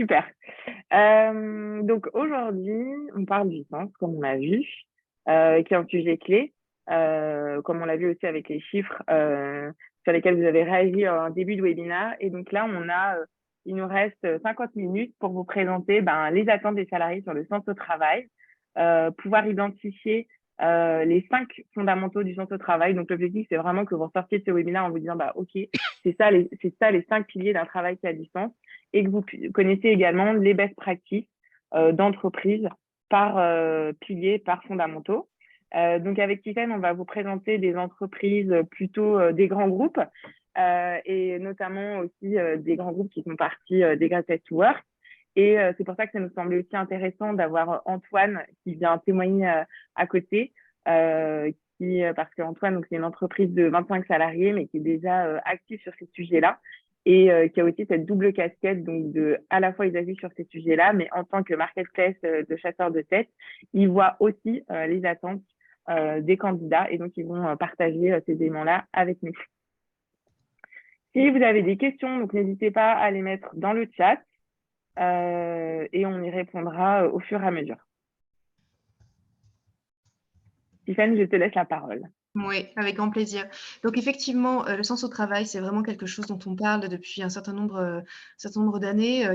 Super. Donc aujourd'hui, on parle du sens, comme on l'a vu, qui est un sujet clé, comme on l'a vu aussi avec les chiffres sur lesquels vous avez réagi en début de webinaire. Et donc là, il nous reste 50 minutes pour vous présenter les attentes des salariés sur le sens au travail, pouvoir identifier les 5 fondamentaux du sens au travail. Donc l'objectif, c'est vraiment que vous ressortiez de ce webinaire en vous disant, OK, c'est ça les 5 piliers d'un travail qui a du sens, et que vous connaissez également les best practices d'entreprise par piliers, par fondamentaux. Donc avec Tiffen, on va vous présenter des entreprises plutôt des grands groupes et notamment aussi des grands groupes qui font partie des Great Place to Work. Et c'est pour ça que ça nous semblait aussi intéressant d'avoir Antoine qui vient témoigner à côté, parce qu'Antoine, donc, c'est une entreprise de 25 salariés, mais qui est déjà active sur ces sujets-là et qui a aussi cette double casquette, donc à la fois ils agissent sur ces sujets-là, mais en tant que marketplace de chasseurs de tête, ils voient aussi les attentes des candidats et donc ils vont partager ces éléments-là avec nous. Si vous avez des questions, donc n'hésitez pas à les mettre dans le chat et on y répondra au fur et à mesure. Tiffany, je te laisse la parole. Oui, avec grand plaisir. Donc effectivement, le sens au travail, c'est vraiment quelque chose dont on parle depuis un certain nombre d'années,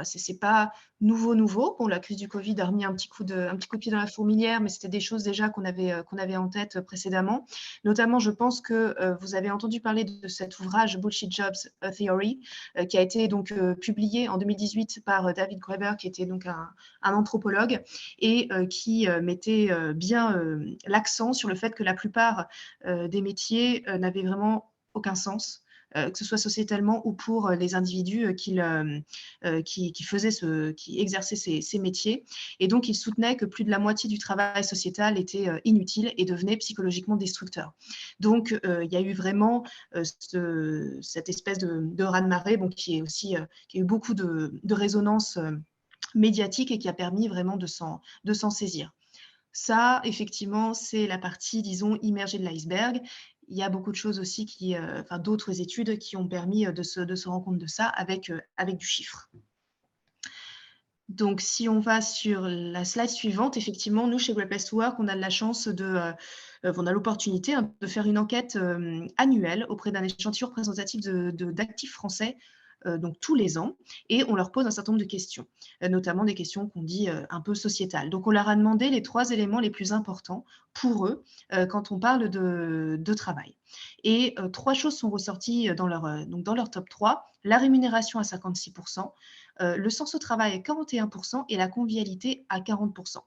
c'est pas nouveau. Bon, la crise du Covid a remis un petit coup de pied dans la fourmilière, mais c'était des choses déjà qu'on avait en tête précédemment. Notamment, je pense que vous avez entendu parler de cet ouvrage Bullshit Jobs Theory, qui a été donc publié en 2018 par David Graeber, qui était donc un anthropologue et qui mettait bien l'accent sur le fait que la plupart des métiers n'avaient vraiment aucun sens, que ce soit sociétalement ou pour les individus qui exerçaient ces métiers. Et donc, il soutenait que plus de la moitié du travail sociétal était inutile et devenait psychologiquement destructeur. Donc, il y a eu vraiment cette espèce de raz-de-marée, qui a eu beaucoup de résonance médiatique et qui a permis vraiment de s'en saisir. Ça, effectivement, c'est la partie, disons, immergée de l'iceberg. Il y a beaucoup de choses aussi d'autres études qui ont permis de se rendre compte de ça avec du chiffre. Donc, si on va sur la slide suivante, effectivement, nous, chez Great Place to Work, on a la chance on a l'opportunité de faire une enquête annuelle auprès d'un échantillon représentatif d'actifs français, donc tous les ans, et on leur pose un certain nombre de questions, notamment des questions qu'on dit un peu sociétales. Donc, on leur a demandé les 3 éléments les plus importants pour eux quand on parle de travail. Et 3 choses sont ressorties dans leur top 3. La rémunération à 56%, le sens au travail à 41% et la convivialité à 40%.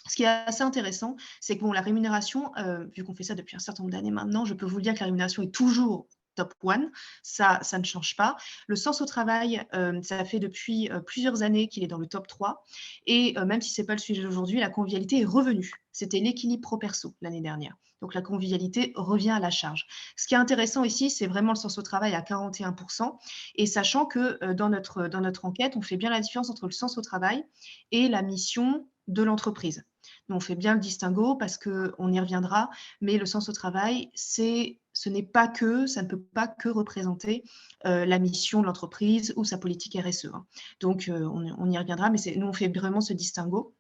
Ce qui est assez intéressant, c'est que la rémunération, vu qu'on fait ça depuis un certain nombre d'années maintenant, je peux vous le dire que la rémunération est toujours top one, ça ne change pas. Le sens au travail, ça fait depuis plusieurs années qu'il est dans le top 3 et même si ce n'est pas le sujet d'aujourd'hui, la convivialité est revenue. C'était l'équilibre pro-perso l'année dernière. Donc la convivialité revient à la charge. Ce qui est intéressant ici, c'est vraiment le sens au travail à 41%, et sachant que dans notre enquête, on fait bien la différence entre le sens au travail et la mission de l'entreprise. On fait bien le distinguo parce qu'on y reviendra, mais le sens au travail, ça ne peut pas que représenter la mission de l'entreprise ou sa politique RSE. Donc, on y reviendra, mais nous, on fait vraiment ce distinguo.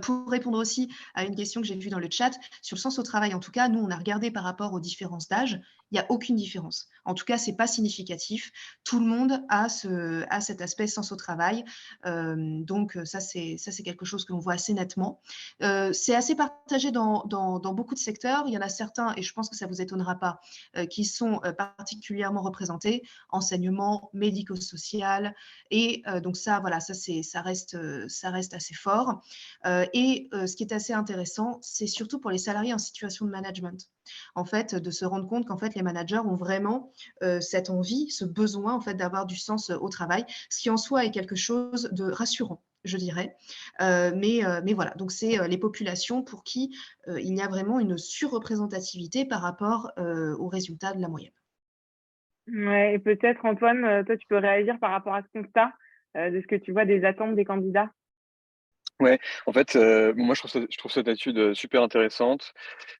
Pour répondre aussi à une question que j'ai vue dans le chat, sur le sens au travail, en tout cas, nous, on a regardé par rapport aux différences d'âge, il n'y a aucune différence. En tout cas, ce n'est pas significatif. Tout le monde a cet aspect sens au travail. Donc, ça, c'est quelque chose que l'on voit assez nettement. C'est assez partagé dans beaucoup de secteurs. Il y en a certains, et je pense que ça ne vous étonnera pas, qui sont particulièrement représentés, enseignement, médico-social. Et donc ça, voilà, ça reste assez fort. Et ce qui est assez intéressant, c'est surtout pour les salariés en situation de management. En fait, de se rendre compte qu'en fait, les managers ont vraiment cette envie, ce besoin en fait d'avoir du sens au travail, ce qui en soi est quelque chose de rassurant, je dirais. Mais voilà, donc c'est les populations pour qui il y a vraiment une surreprésentativité par rapport aux résultats de la moyenne. Ouais, et peut-être, Antoine, toi, tu peux réagir par rapport à ce constat de ce que tu vois des attentes des candidats. Ouais, en fait, moi je trouve cette étude super intéressante.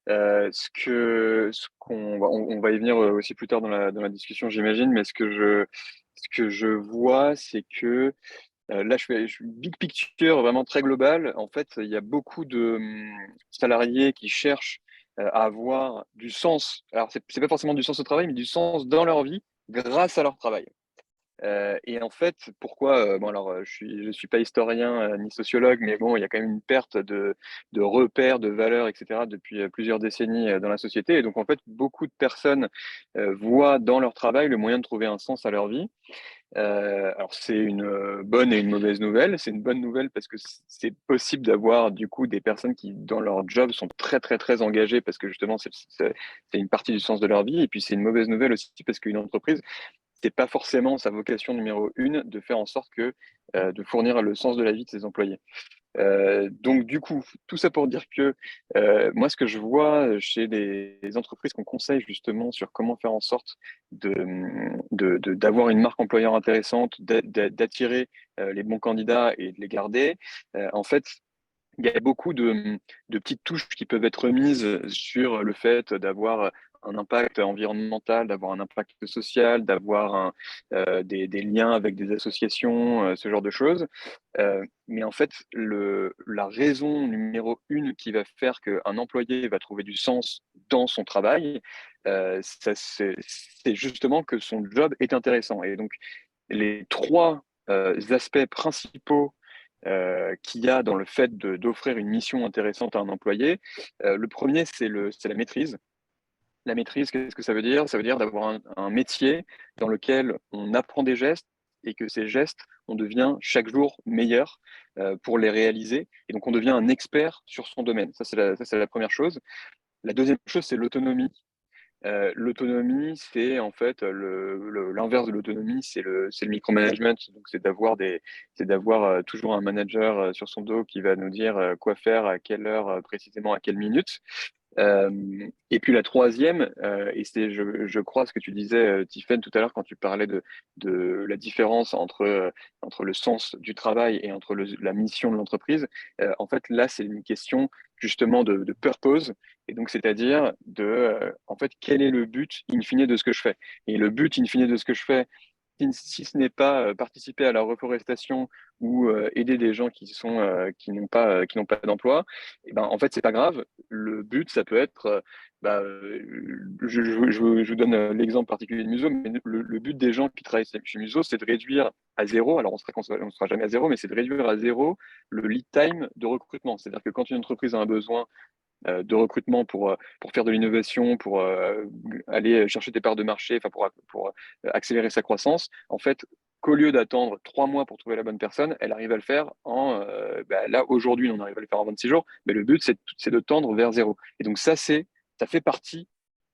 Ce qu'on va y venir aussi plus tard dans la discussion, j'imagine, mais ce ce que je vois, c'est que là, je fais big picture vraiment très global. En fait, il y a beaucoup de salariés qui cherchent à avoir du sens. Alors, c'est pas forcément du sens au travail, mais du sens dans leur vie grâce à leur travail. Et en fait, pourquoi, bon alors, je suis pas historien, ni sociologue, mais bon, il y a quand même une perte de repères, de valeurs et cetera depuis, plusieurs décennies, dans la société et donc en fait, beaucoup de personnes, voient dans leur travail le moyen de trouver un sens à leur vie. Alors c'est une, bonne et une mauvaise nouvelle. C'est une bonne nouvelle parce que c'est possible d'avoir du coup des personnes qui, dans leur job, sont très, très, très engagées parce que justement c'est une partie du sens de leur vie et puis c'est une mauvaise nouvelle aussi parce qu'une entreprise c'est pas forcément sa vocation numéro une de faire en sorte que de fournir le sens de la vie de ses employés. Donc du coup, tout ça pour dire que moi, ce que je vois chez les entreprises qu'on conseille justement sur comment faire en sorte d'avoir une marque employeur intéressante, d'attirer les bons candidats et de les garder, en fait, il y a beaucoup de petites touches qui peuvent être mises sur le fait d'avoir un impact environnemental, d'avoir un impact social, d'avoir des liens avec des associations, ce genre de choses. Mais en fait, la raison numéro une qui va faire qu'un employé va trouver du sens dans son travail, c'est justement que son job est intéressant. Et donc, les trois aspects principaux qu'il y a dans le fait d'offrir une mission intéressante à un employé. Le premier, c'est la maîtrise. La maîtrise, qu'est-ce que ça veut dire? Ça veut dire d'avoir un métier dans lequel on apprend des gestes et que ces gestes, on devient chaque jour meilleur pour les réaliser. Et donc, on devient un expert sur son domaine. Ça, c'est la première chose. La deuxième chose, c'est l'autonomie. L'autonomie, c'est en fait l'inverse de l'autonomie, c'est le micromanagement. Donc, c'est d'avoir toujours un manager sur son dos qui va nous dire quoi faire, à quelle heure précisément, à quelle minute. Et puis la troisième, et c'est, je crois, ce que tu disais, Tiffaine, tout à l'heure, quand tu parlais de la différence entre le sens du travail et entre la mission de l'entreprise. En fait, là, c'est une question justement de purpose. Et donc, c'est-à-dire en fait, quel est le but in fine de ce que je fais? Et le but in fine de ce que je fais, si ce n'est pas participer à la reforestation ou aider des gens qui n'ont pas d'emploi, et ben, en fait, c'est pas grave. Le but, ça peut être, je vous donne l'exemple particulier de Muso, mais le but des gens qui travaillent chez Muso, c'est de réduire à zéro, alors on sera jamais à zéro, mais c'est de réduire à zéro le lead time de recrutement. C'est-à-dire que quand une entreprise a un besoin de recrutement pour faire de l'innovation, pour aller chercher des parts de marché, enfin pour accélérer sa croissance, en fait, qu'au lieu d'attendre 3 mois pour trouver la bonne personne, elle arrive à le faire là, aujourd'hui, on arrive à le faire en 26 jours, mais le but, c'est de tendre vers zéro. Et donc, ça fait partie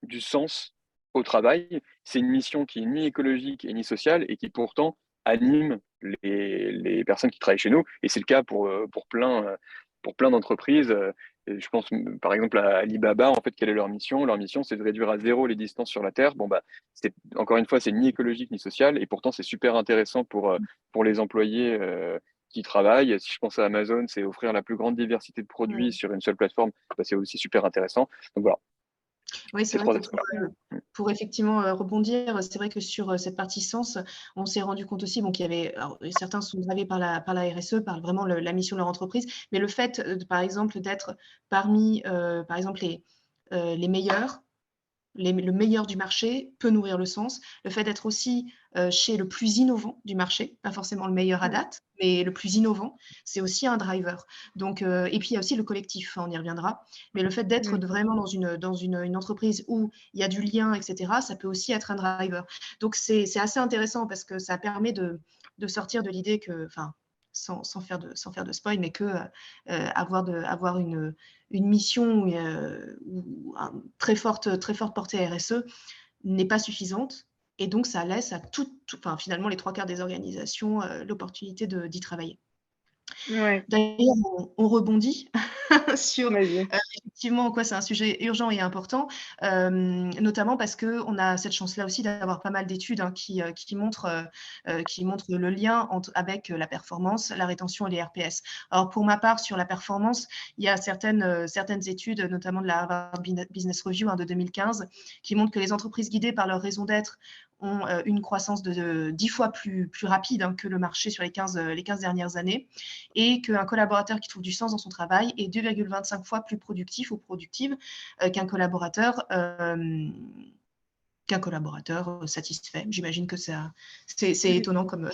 du sens au travail. C'est une mission qui est ni écologique et ni sociale et qui pourtant anime les personnes qui travaillent chez nous. Et c'est le cas pour plein d'entreprises. Et je pense par exemple à Alibaba, en fait, quelle est leur mission? Leur mission, c'est de réduire à zéro les distances sur la Terre. Bon, bah, encore une fois, c'est ni écologique ni social, et pourtant, c'est super intéressant pour les employés qui travaillent. Si je pense à Amazon, c'est offrir la plus grande diversité de produits sur une seule plateforme. Bah, c'est aussi super intéressant. Donc voilà, Oui, c'est ces vrai trois que aspects-là. pour effectivement rebondir, c'est vrai que sur cette partie sens, on s'est rendu compte aussi qu'il y avait, alors, certains sont drivés par la RSE, par vraiment la mission de leur entreprise, mais le fait, par exemple, d'être parmi, par exemple, les meilleurs, le meilleur du marché peut nourrir le sens. Le fait d'être aussi chez le plus innovant du marché, pas forcément le meilleur à date, mais le plus innovant, c'est aussi un driver. Donc, et puis il y a aussi le collectif, hein, on y reviendra. Mais le fait d'être vraiment dans une entreprise où il y a du lien, etc., ça peut aussi être un driver. Donc c'est assez intéressant parce que ça permet de sortir de l'idée que, enfin, sans faire de spoil, mais que avoir une mission ou très forte portée RSE n'est pas suffisante. Et donc, ça laisse à finalement, les 3/4 des organisations l'opportunité d'y travailler. Ouais, D'ailleurs, on rebondit sur vas-y. effectivement quoi c'est un sujet urgent et important, notamment parce qu'on a cette chance-là aussi d'avoir pas mal d'études, hein, qui montrent le lien avec la performance, la rétention et les RPS. Alors pour ma part, sur la performance, il y a certaines études, notamment de la Harvard Business Review, hein, de 2015, qui montrent que les entreprises guidées par leur raison d'être ont une croissance de 10 fois plus rapide que le marché sur les 15 dernières années, et qu'un collaborateur qui trouve du sens dans son travail est 2,25 fois plus productif ou productive qu'un collaborateur satisfait. J'imagine que c'est étonnant comme,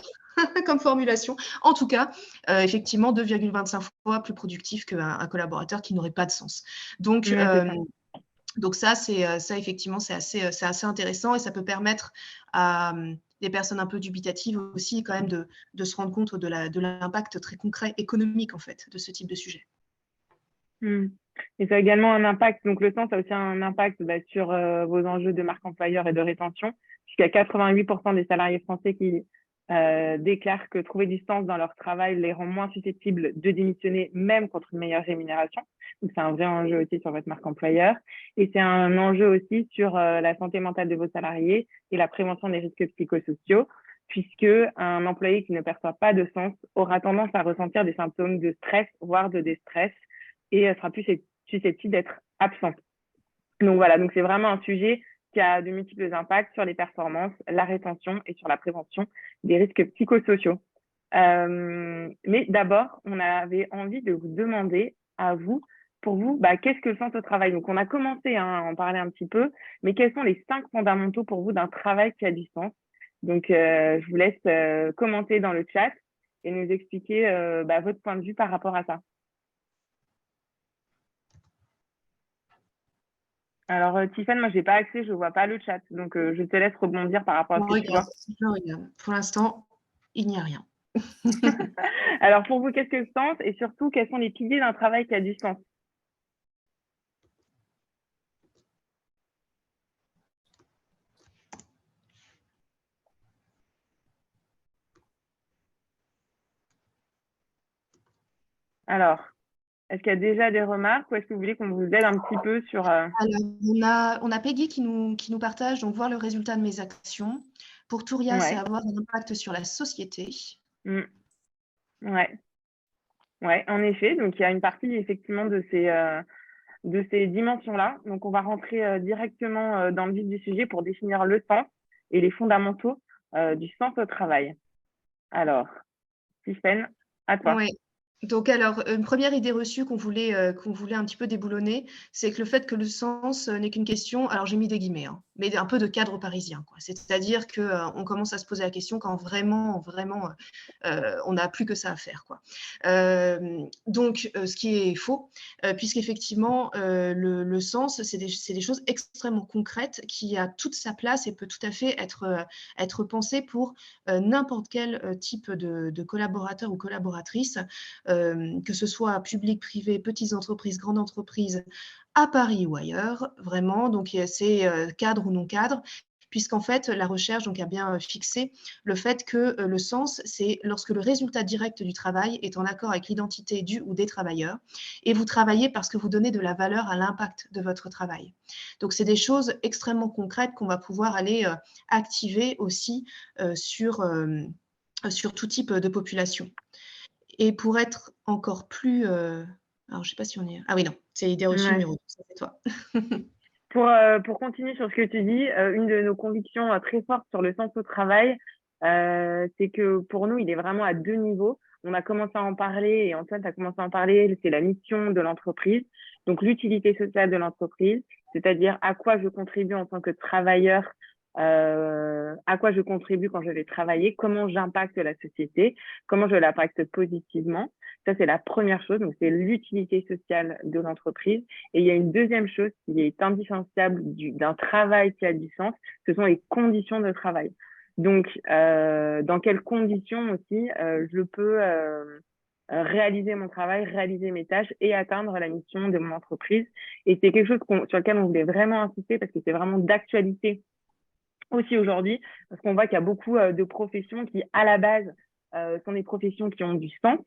comme formulation. En tout cas, effectivement, 2,25 fois plus productif qu'un collaborateur qui n'aurait pas de sens. Donc, ça, effectivement, c'est assez intéressant, et ça peut permettre à des personnes un peu dubitatives aussi quand même de se rendre compte de l'impact très concret économique en fait de ce type de sujet. Et ça a également un impact, donc le sens a aussi un impact sur vos enjeux de marque employeur et de rétention, puisqu'il y a 88% des salariés français qui déclarent que trouver du sens dans leur travail les rend moins susceptibles de démissionner, même contre une meilleure rémunération. Donc c'est un vrai enjeu aussi sur votre marque employeur. Et c'est un enjeu aussi sur la santé mentale de vos salariés et la prévention des risques psychosociaux, puisque un employé qui ne perçoit pas de sens aura tendance à ressentir des symptômes de stress, voire de déstress, et sera plus susceptible d'être absente. Donc voilà, donc c'est vraiment un sujet qui a de multiples impacts sur les performances, la rétention et sur la prévention des risques psychosociaux. Mais d'abord, on avait envie de vous demander à vous, pour vous, qu'est-ce que le sens au travail? Donc on a commencé à en parler un petit peu, mais quels sont les 5 fondamentaux pour vous d'un travail qui a du sens? Donc je vous laisse commenter dans le chat et nous expliquer votre point de vue par rapport à ça. Alors, Tiffany, moi, je n'ai pas accès, je ne vois pas le chat. Donc, je te laisse rebondir par rapport à ce que tu vois. Regarde. Pour l'instant, il n'y a rien. Alors, pour vous, qu'est-ce que le sens? Et surtout, quels sont les piliers d'un travail qui a du sens? Alors, est-ce qu'il y a déjà des remarques ou est-ce que vous voulez qu'on vous aide un petit peu sur… Alors, on a Peggy qui nous partage, donc voir le résultat de mes actions. Pour Touria, c'est avoir un impact sur la société. Ouais, en effet. Donc, il y a une partie effectivement de ces dimensions-là. Donc, on va rentrer directement dans le vif du sujet pour définir le sens et les fondamentaux du sens au travail. Alors, Tiffany, à toi. Oui. Donc alors, une première idée reçue qu'on voulait un petit peu déboulonner, c'est que le fait que le sens n'est qu'une question, alors j'ai mis des guillemets, mais un peu de cadre parisien, quoi. C'est-à-dire qu'on commence à se poser la question quand vraiment, on n'a plus que ça à faire, quoi. Donc, ce qui est faux, puisqu'effectivement, le sens, c'est des choses extrêmement concrètes qui a toute sa place et peut tout à fait être pensé pour n'importe quel type de collaborateur ou collaboratrice, que ce soit public, privé, petites entreprises, grandes entreprises, à Paris ou ailleurs, vraiment. Donc, c'est cadre ou non cadre, puisqu'en fait, la recherche donc, a bien fixé le fait que le sens, c'est lorsque le résultat direct du travail est en accord avec l'identité du ou des travailleurs, et vous travaillez parce que vous donnez de la valeur à l'impact de votre travail. Donc, c'est des choses extrêmement concrètes qu'on va pouvoir aller activer aussi sur tout type de population. Et pour être encore plus… alors, je ne sais pas si on est… Ah oui, non, c'est idée reçue numéro 2, ça c'est toi. Pour continuer sur ce que tu dis, une de nos convictions très fortes sur le sens au travail, c'est que pour nous, il est vraiment à 2 niveaux. On a commencé à en parler et Antoine a commencé à en parler, c'est la mission de l'entreprise, donc l'utilité sociale de l'entreprise, c'est-à-dire à quoi je contribue en tant que travailleur, à quoi je contribue quand je vais travailler, comment j'impacte la société, comment je l'impacte positivement. Ça, c'est la première chose, donc c'est l'utilité sociale de l'entreprise. Et il y a une deuxième chose qui est indissociable d'un travail qui a du sens, ce sont les conditions de travail. Donc, dans quelles conditions aussi je peux réaliser mon travail, réaliser mes tâches et atteindre la mission de mon entreprise. Et c'est quelque chose sur lequel on voulait vraiment insister parce que c'est vraiment d'actualité aussi aujourd'hui, parce qu'on voit qu'il y a beaucoup de professions qui, à la base, sont des professions qui ont du sens.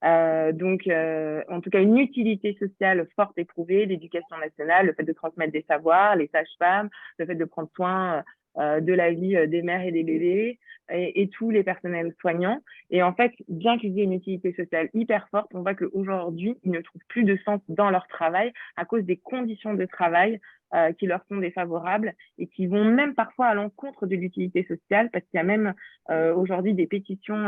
Donc, en tout cas, une utilité sociale forte éprouvée, l'éducation nationale, le fait de transmettre des savoirs, les sages-femmes, le fait de prendre soin de la vie des mères et des bébés et tous les personnels soignants. Et en fait, bien qu'ils aient une utilité sociale hyper forte, on voit qu'aujourd'hui, ils ne trouvent plus de sens dans leur travail à cause des conditions de travail qui leur sont défavorables et qui vont même parfois à l'encontre de l'utilité sociale, parce qu'il y a même aujourd'hui des pétitions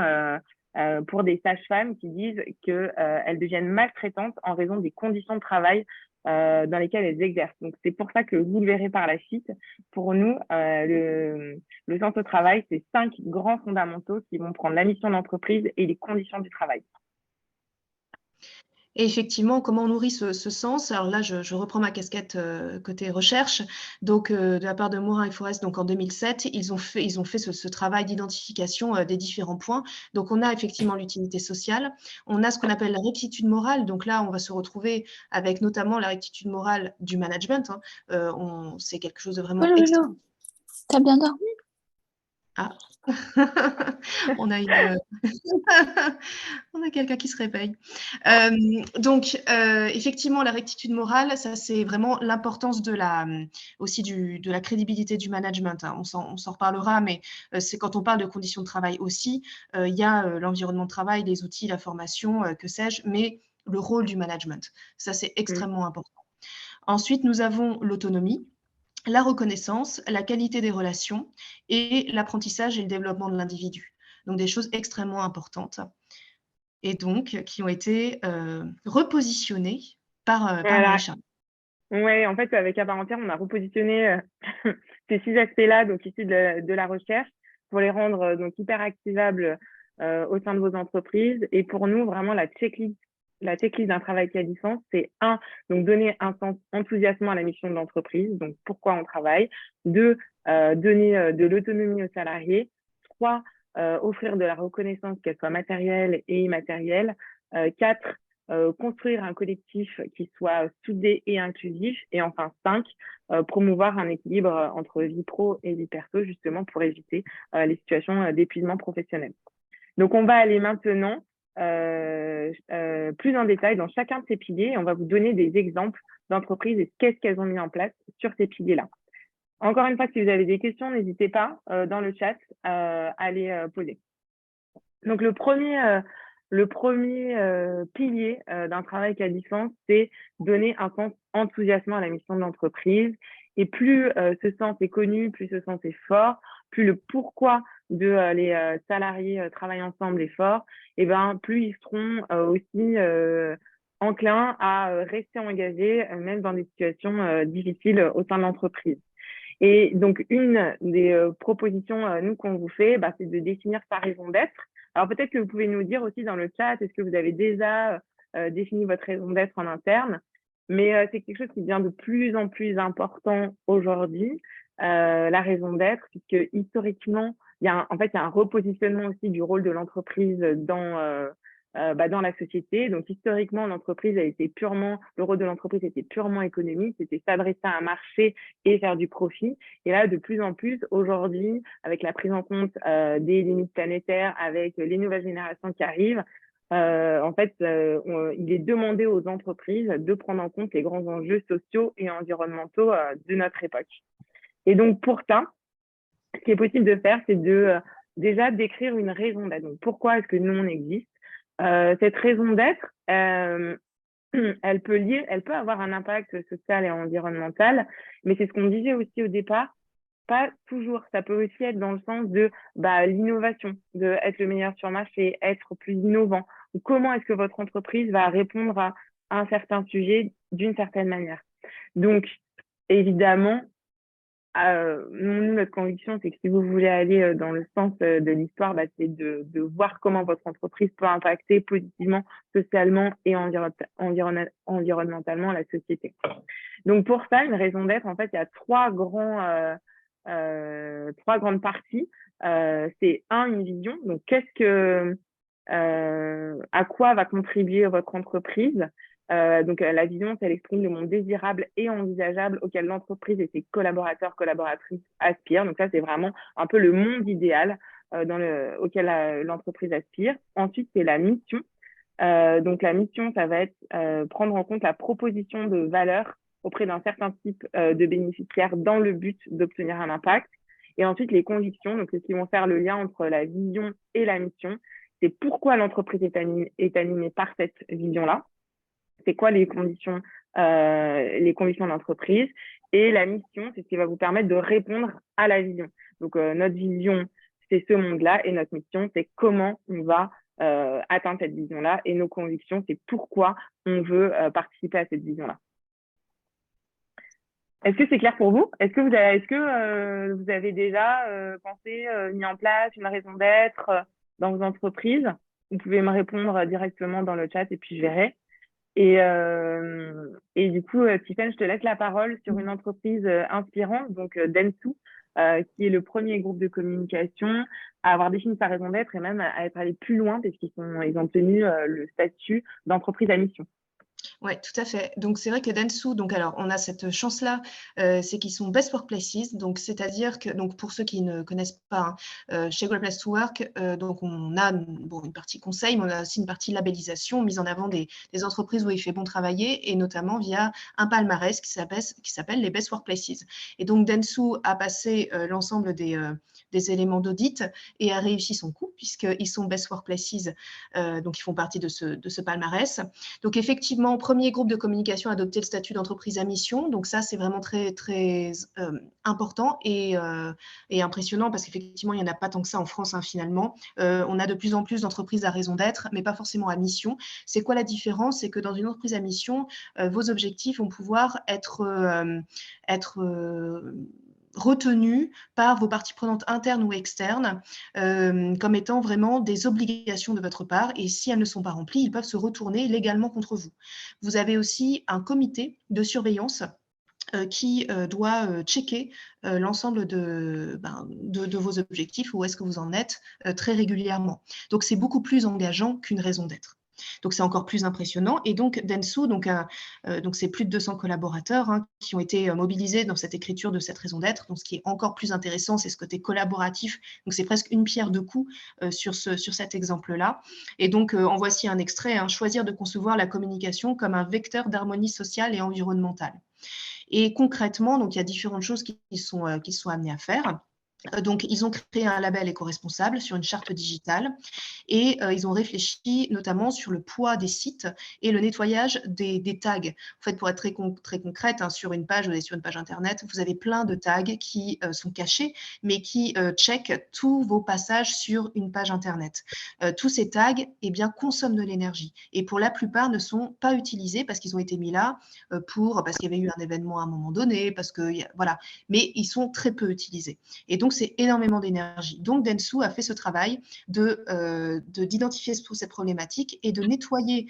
pour des sages-femmes qui disent qu'elles deviennent maltraitantes en raison des conditions de travail dans lesquelles elles exercent. Donc, c'est pour ça que vous le verrez par la suite. Pour nous, le sens au travail, c'est 5 grands fondamentaux qui vont prendre la mission d'entreprise et les conditions du travail. Et effectivement, comment on nourrit ce sens? Alors là, je reprends ma casquette côté recherche. Donc, de la part de Morin et Forest, donc en 2007, ils ont fait ce travail d'identification des différents points. Donc, on a effectivement l'utilité sociale. On a ce qu'on appelle la rectitude morale. Donc là, on va se retrouver avec notamment la rectitude morale du management. Hein. C'est quelque chose de vraiment extrême. T'as bien dormi? Ah, on a on a quelqu'un qui se réveille. Donc, effectivement, la rectitude morale, ça, c'est vraiment l'importance aussi de la crédibilité du management. Hein. On s'en reparlera, mais c'est quand on parle de conditions de travail aussi, il y a l'environnement de travail, les outils, la formation, que sais-je, mais le rôle du management. Ça, c'est extrêmement important. Ensuite, nous avons l'autonomie, la reconnaissance, la qualité des relations et l'apprentissage et le développement de l'individu. Donc, des choses extrêmement importantes et donc qui ont été repositionnées par Marie Charles. Oui, en fait, avec À part entière, on a repositionné ces 6 aspects-là, donc issus de la recherche, pour les rendre donc hyper activables au sein de vos entreprises. Et pour nous, vraiment, la checklist d'un travail qui a du sens, c'est 1, donc donner un sens enthousiasmant à la mission de l'entreprise, donc pourquoi on travaille. 2, donner de l'autonomie aux salariés. 3, offrir de la reconnaissance, qu'elle soit matérielle et immatérielle. 4, construire un collectif qui soit soudé et inclusif. Et enfin, 5, promouvoir un équilibre entre vie pro et vie perso, justement pour éviter les situations d'épuisement professionnel. Donc, on va aller maintenant plus en détail dans chacun de ces piliers et on va vous donner des exemples d'entreprises et qu'est-ce qu'elles ont mis en place sur ces piliers-là. Encore une fois, si vous avez des questions, n'hésitez pas dans le chat à les poser. Donc, le premier pilier d'un travail qui a du sens, c'est donner un sens enthousiasmant à la mission de l'entreprise. Et plus ce sens est connu, plus ce sens est fort, plus le pourquoi de les salariés travaillent ensemble est fort, et ben plus ils seront aussi enclins à rester engagés, même dans des situations difficiles au sein de l'entreprise. Et donc, une des propositions, nous, qu'on vous fait, c'est de définir sa raison d'être. Alors, peut-être que vous pouvez nous dire aussi dans le chat, est-ce que vous avez déjà défini votre raison d'être en interne? Mais c'est quelque chose qui devient de plus en plus important aujourd'hui, la raison d'être, puisque historiquement, il y a un repositionnement aussi du rôle de l'entreprise dans la société. Donc, historiquement, le rôle de l'entreprise était purement économique, c'était s'adresser à un marché et faire du profit. Et là, de plus en plus, aujourd'hui, avec la prise en compte des limites planétaires, avec les nouvelles générations qui arrivent, il est demandé aux entreprises de prendre en compte les grands enjeux sociaux et environnementaux de notre époque. Et donc, pour ça, ce qui est possible de faire, c'est de déjà décrire une raison d'être. Donc, pourquoi est-ce que nous, on existe? Cette raison d'être, elle peut avoir un impact social et environnemental, mais c'est ce qu'on disait aussi au départ, pas toujours. Ça peut aussi être dans le sens de l'innovation, de être le meilleur sur marché, être plus innovant. Ou comment est-ce que votre entreprise va répondre à un certain sujet d'une certaine manière. Donc, évidemment, nous, notre conviction, c'est que si vous voulez aller dans le sens de l'histoire, c'est de voir comment votre entreprise peut impacter positivement, socialement et environnementalement la société. Donc, pour ça, une raison d'être, en fait, il y a 3 grandes parties. C'est une vision. Donc, à quoi va contribuer votre entreprise? Donc, la vision, elle exprime le monde désirable et envisageable auquel l'entreprise et ses collaborateurs, collaboratrices aspirent. Donc, ça, c'est vraiment un peu le monde idéal auquel l'entreprise aspire. Ensuite, c'est la mission. Donc, la mission, ça va être prendre en compte la proposition de valeur auprès d'un certain type de bénéficiaires dans le but d'obtenir un impact. Et ensuite, les convictions, donc ce qui vont faire le lien entre la vision et la mission. C'est pourquoi l'entreprise est animée par cette vision-là. C'est quoi les conditions de l'entreprise. Et la mission, c'est ce qui va vous permettre de répondre à la vision. Donc, notre vision, c'est ce monde-là. Et notre mission, c'est comment on va atteindre cette vision-là. Et nos convictions, c'est pourquoi on veut participer à cette vision-là. Est-ce que c'est clair pour vous? Est-ce que vous avez déjà pensé, mis en place une raison d'être dans vos entreprises? Vous pouvez me répondre directement dans le chat et puis je verrai. Et du coup, Tiffany, je te laisse la parole sur une entreprise inspirante, donc Dentsu, qui est le premier groupe de communication à avoir défini sa raison d'être et même à être allé plus loin parce qu'ils ont obtenu le statut d'entreprise à mission. Oui, tout à fait. Donc, c'est vrai que Dentsu, donc alors, on a cette chance-là, c'est qu'ils sont best workplaces. Donc, c'est-à-dire que, donc, pour ceux qui ne connaissent pas, chez Great Place to Work, donc on a une partie conseil, mais on a aussi une partie labellisation, mise en avant des entreprises où il fait bon travailler, et notamment via un palmarès qui s'appelle les best workplaces. Et donc, Dentsu a passé l'ensemble des éléments d'audit et a réussi son coup, puisqu'ils sont best workplaces, donc ils font partie de ce palmarès. Donc, effectivement, premier groupe de communication a adopté le statut d'entreprise à mission. Donc, ça, c'est vraiment très, très important et impressionnant parce qu'effectivement, il n'y en a pas tant que ça en France, finalement. On a de plus en plus d'entreprises à raison d'être, mais pas forcément à mission. C'est quoi la différence? C'est que dans une entreprise à mission, vos objectifs vont pouvoir être retenus par vos parties prenantes internes ou externes comme étant vraiment des obligations de votre part, et si elles ne sont pas remplies, ils peuvent se retourner légalement contre vous. Vous avez aussi un comité de surveillance qui doit checker l'ensemble de vos objectifs, où est-ce que vous en êtes très régulièrement. Donc, c'est beaucoup plus engageant qu'une raison d'être. Donc, c'est encore plus impressionnant. Et donc, Dentsu, donc c'est plus de 200 collaborateurs qui ont été mobilisés dans cette écriture de cette raison d'être. Donc, ce qui est encore plus intéressant, c'est ce côté collaboratif. Donc, c'est presque une pierre deux coups sur cet exemple-là. Et donc, en voici un extrait. Choisir de concevoir la communication comme un vecteur d'harmonie sociale et environnementale. Et concrètement, donc, il y a différentes choses qui sont amenées à faire. Donc, ils ont créé un label éco-responsable sur une charte digitale et ils ont réfléchi notamment sur le poids des sites et le nettoyage des tags. En fait, pour être très concrète, sur une page, vous allez sur une page internet, vous avez plein de tags qui sont cachés, mais qui checkent tous vos passages sur une page internet. Tous ces tags, consomment de l'énergie et pour la plupart ne sont pas utilisés parce qu'ils ont été mis là parce qu'il y avait eu un événement à un moment donné, voilà, mais ils sont très peu utilisés. Et donc, c'est énormément d'énergie. Donc, Dentsu a fait ce travail d'identifier cette problématique et de nettoyer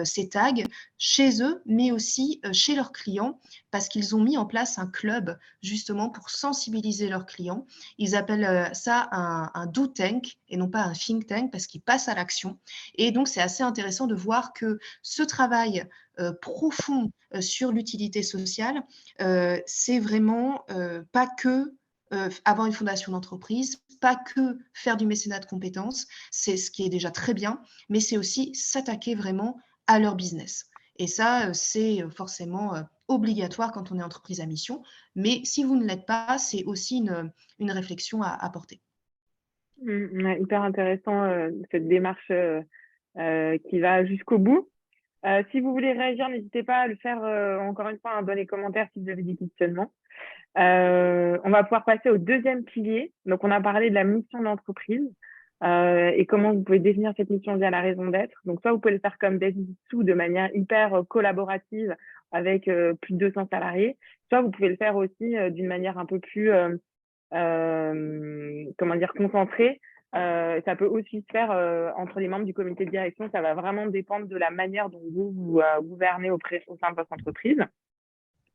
ces tags chez eux, mais aussi chez leurs clients, parce qu'ils ont mis en place un club justement pour sensibiliser leurs clients. Ils appellent ça un do tank et non pas un think tank, parce qu'ils passent à l'action. Et donc, c'est assez intéressant de voir que ce travail profond sur l'utilité sociale, c'est vraiment pas que avoir une fondation d'entreprise, pas que faire du mécénat de compétences, c'est ce qui est déjà très bien, mais c'est aussi s'attaquer vraiment à leur business. Et ça, c'est forcément obligatoire quand on est entreprise à mission, mais si vous ne l'êtes pas, c'est aussi une réflexion à porter. Hyper intéressant cette démarche qui va jusqu'au bout. Si vous voulez réagir, n'hésitez pas à le faire encore une fois dans les commentaires si vous avez des questionnements. On va pouvoir passer au deuxième pilier. Donc, on a parlé de la mission d'entreprise et comment vous pouvez définir cette mission via la raison d'être. Donc, soit vous pouvez le faire comme Dentsu de manière hyper collaborative avec plus de 200 salariés, soit vous pouvez le faire aussi d'une manière un peu plus, concentrée. Ça peut aussi se faire entre les membres du comité de direction. Ça va vraiment dépendre de la manière dont vous gouvernez au sein de votre entreprise.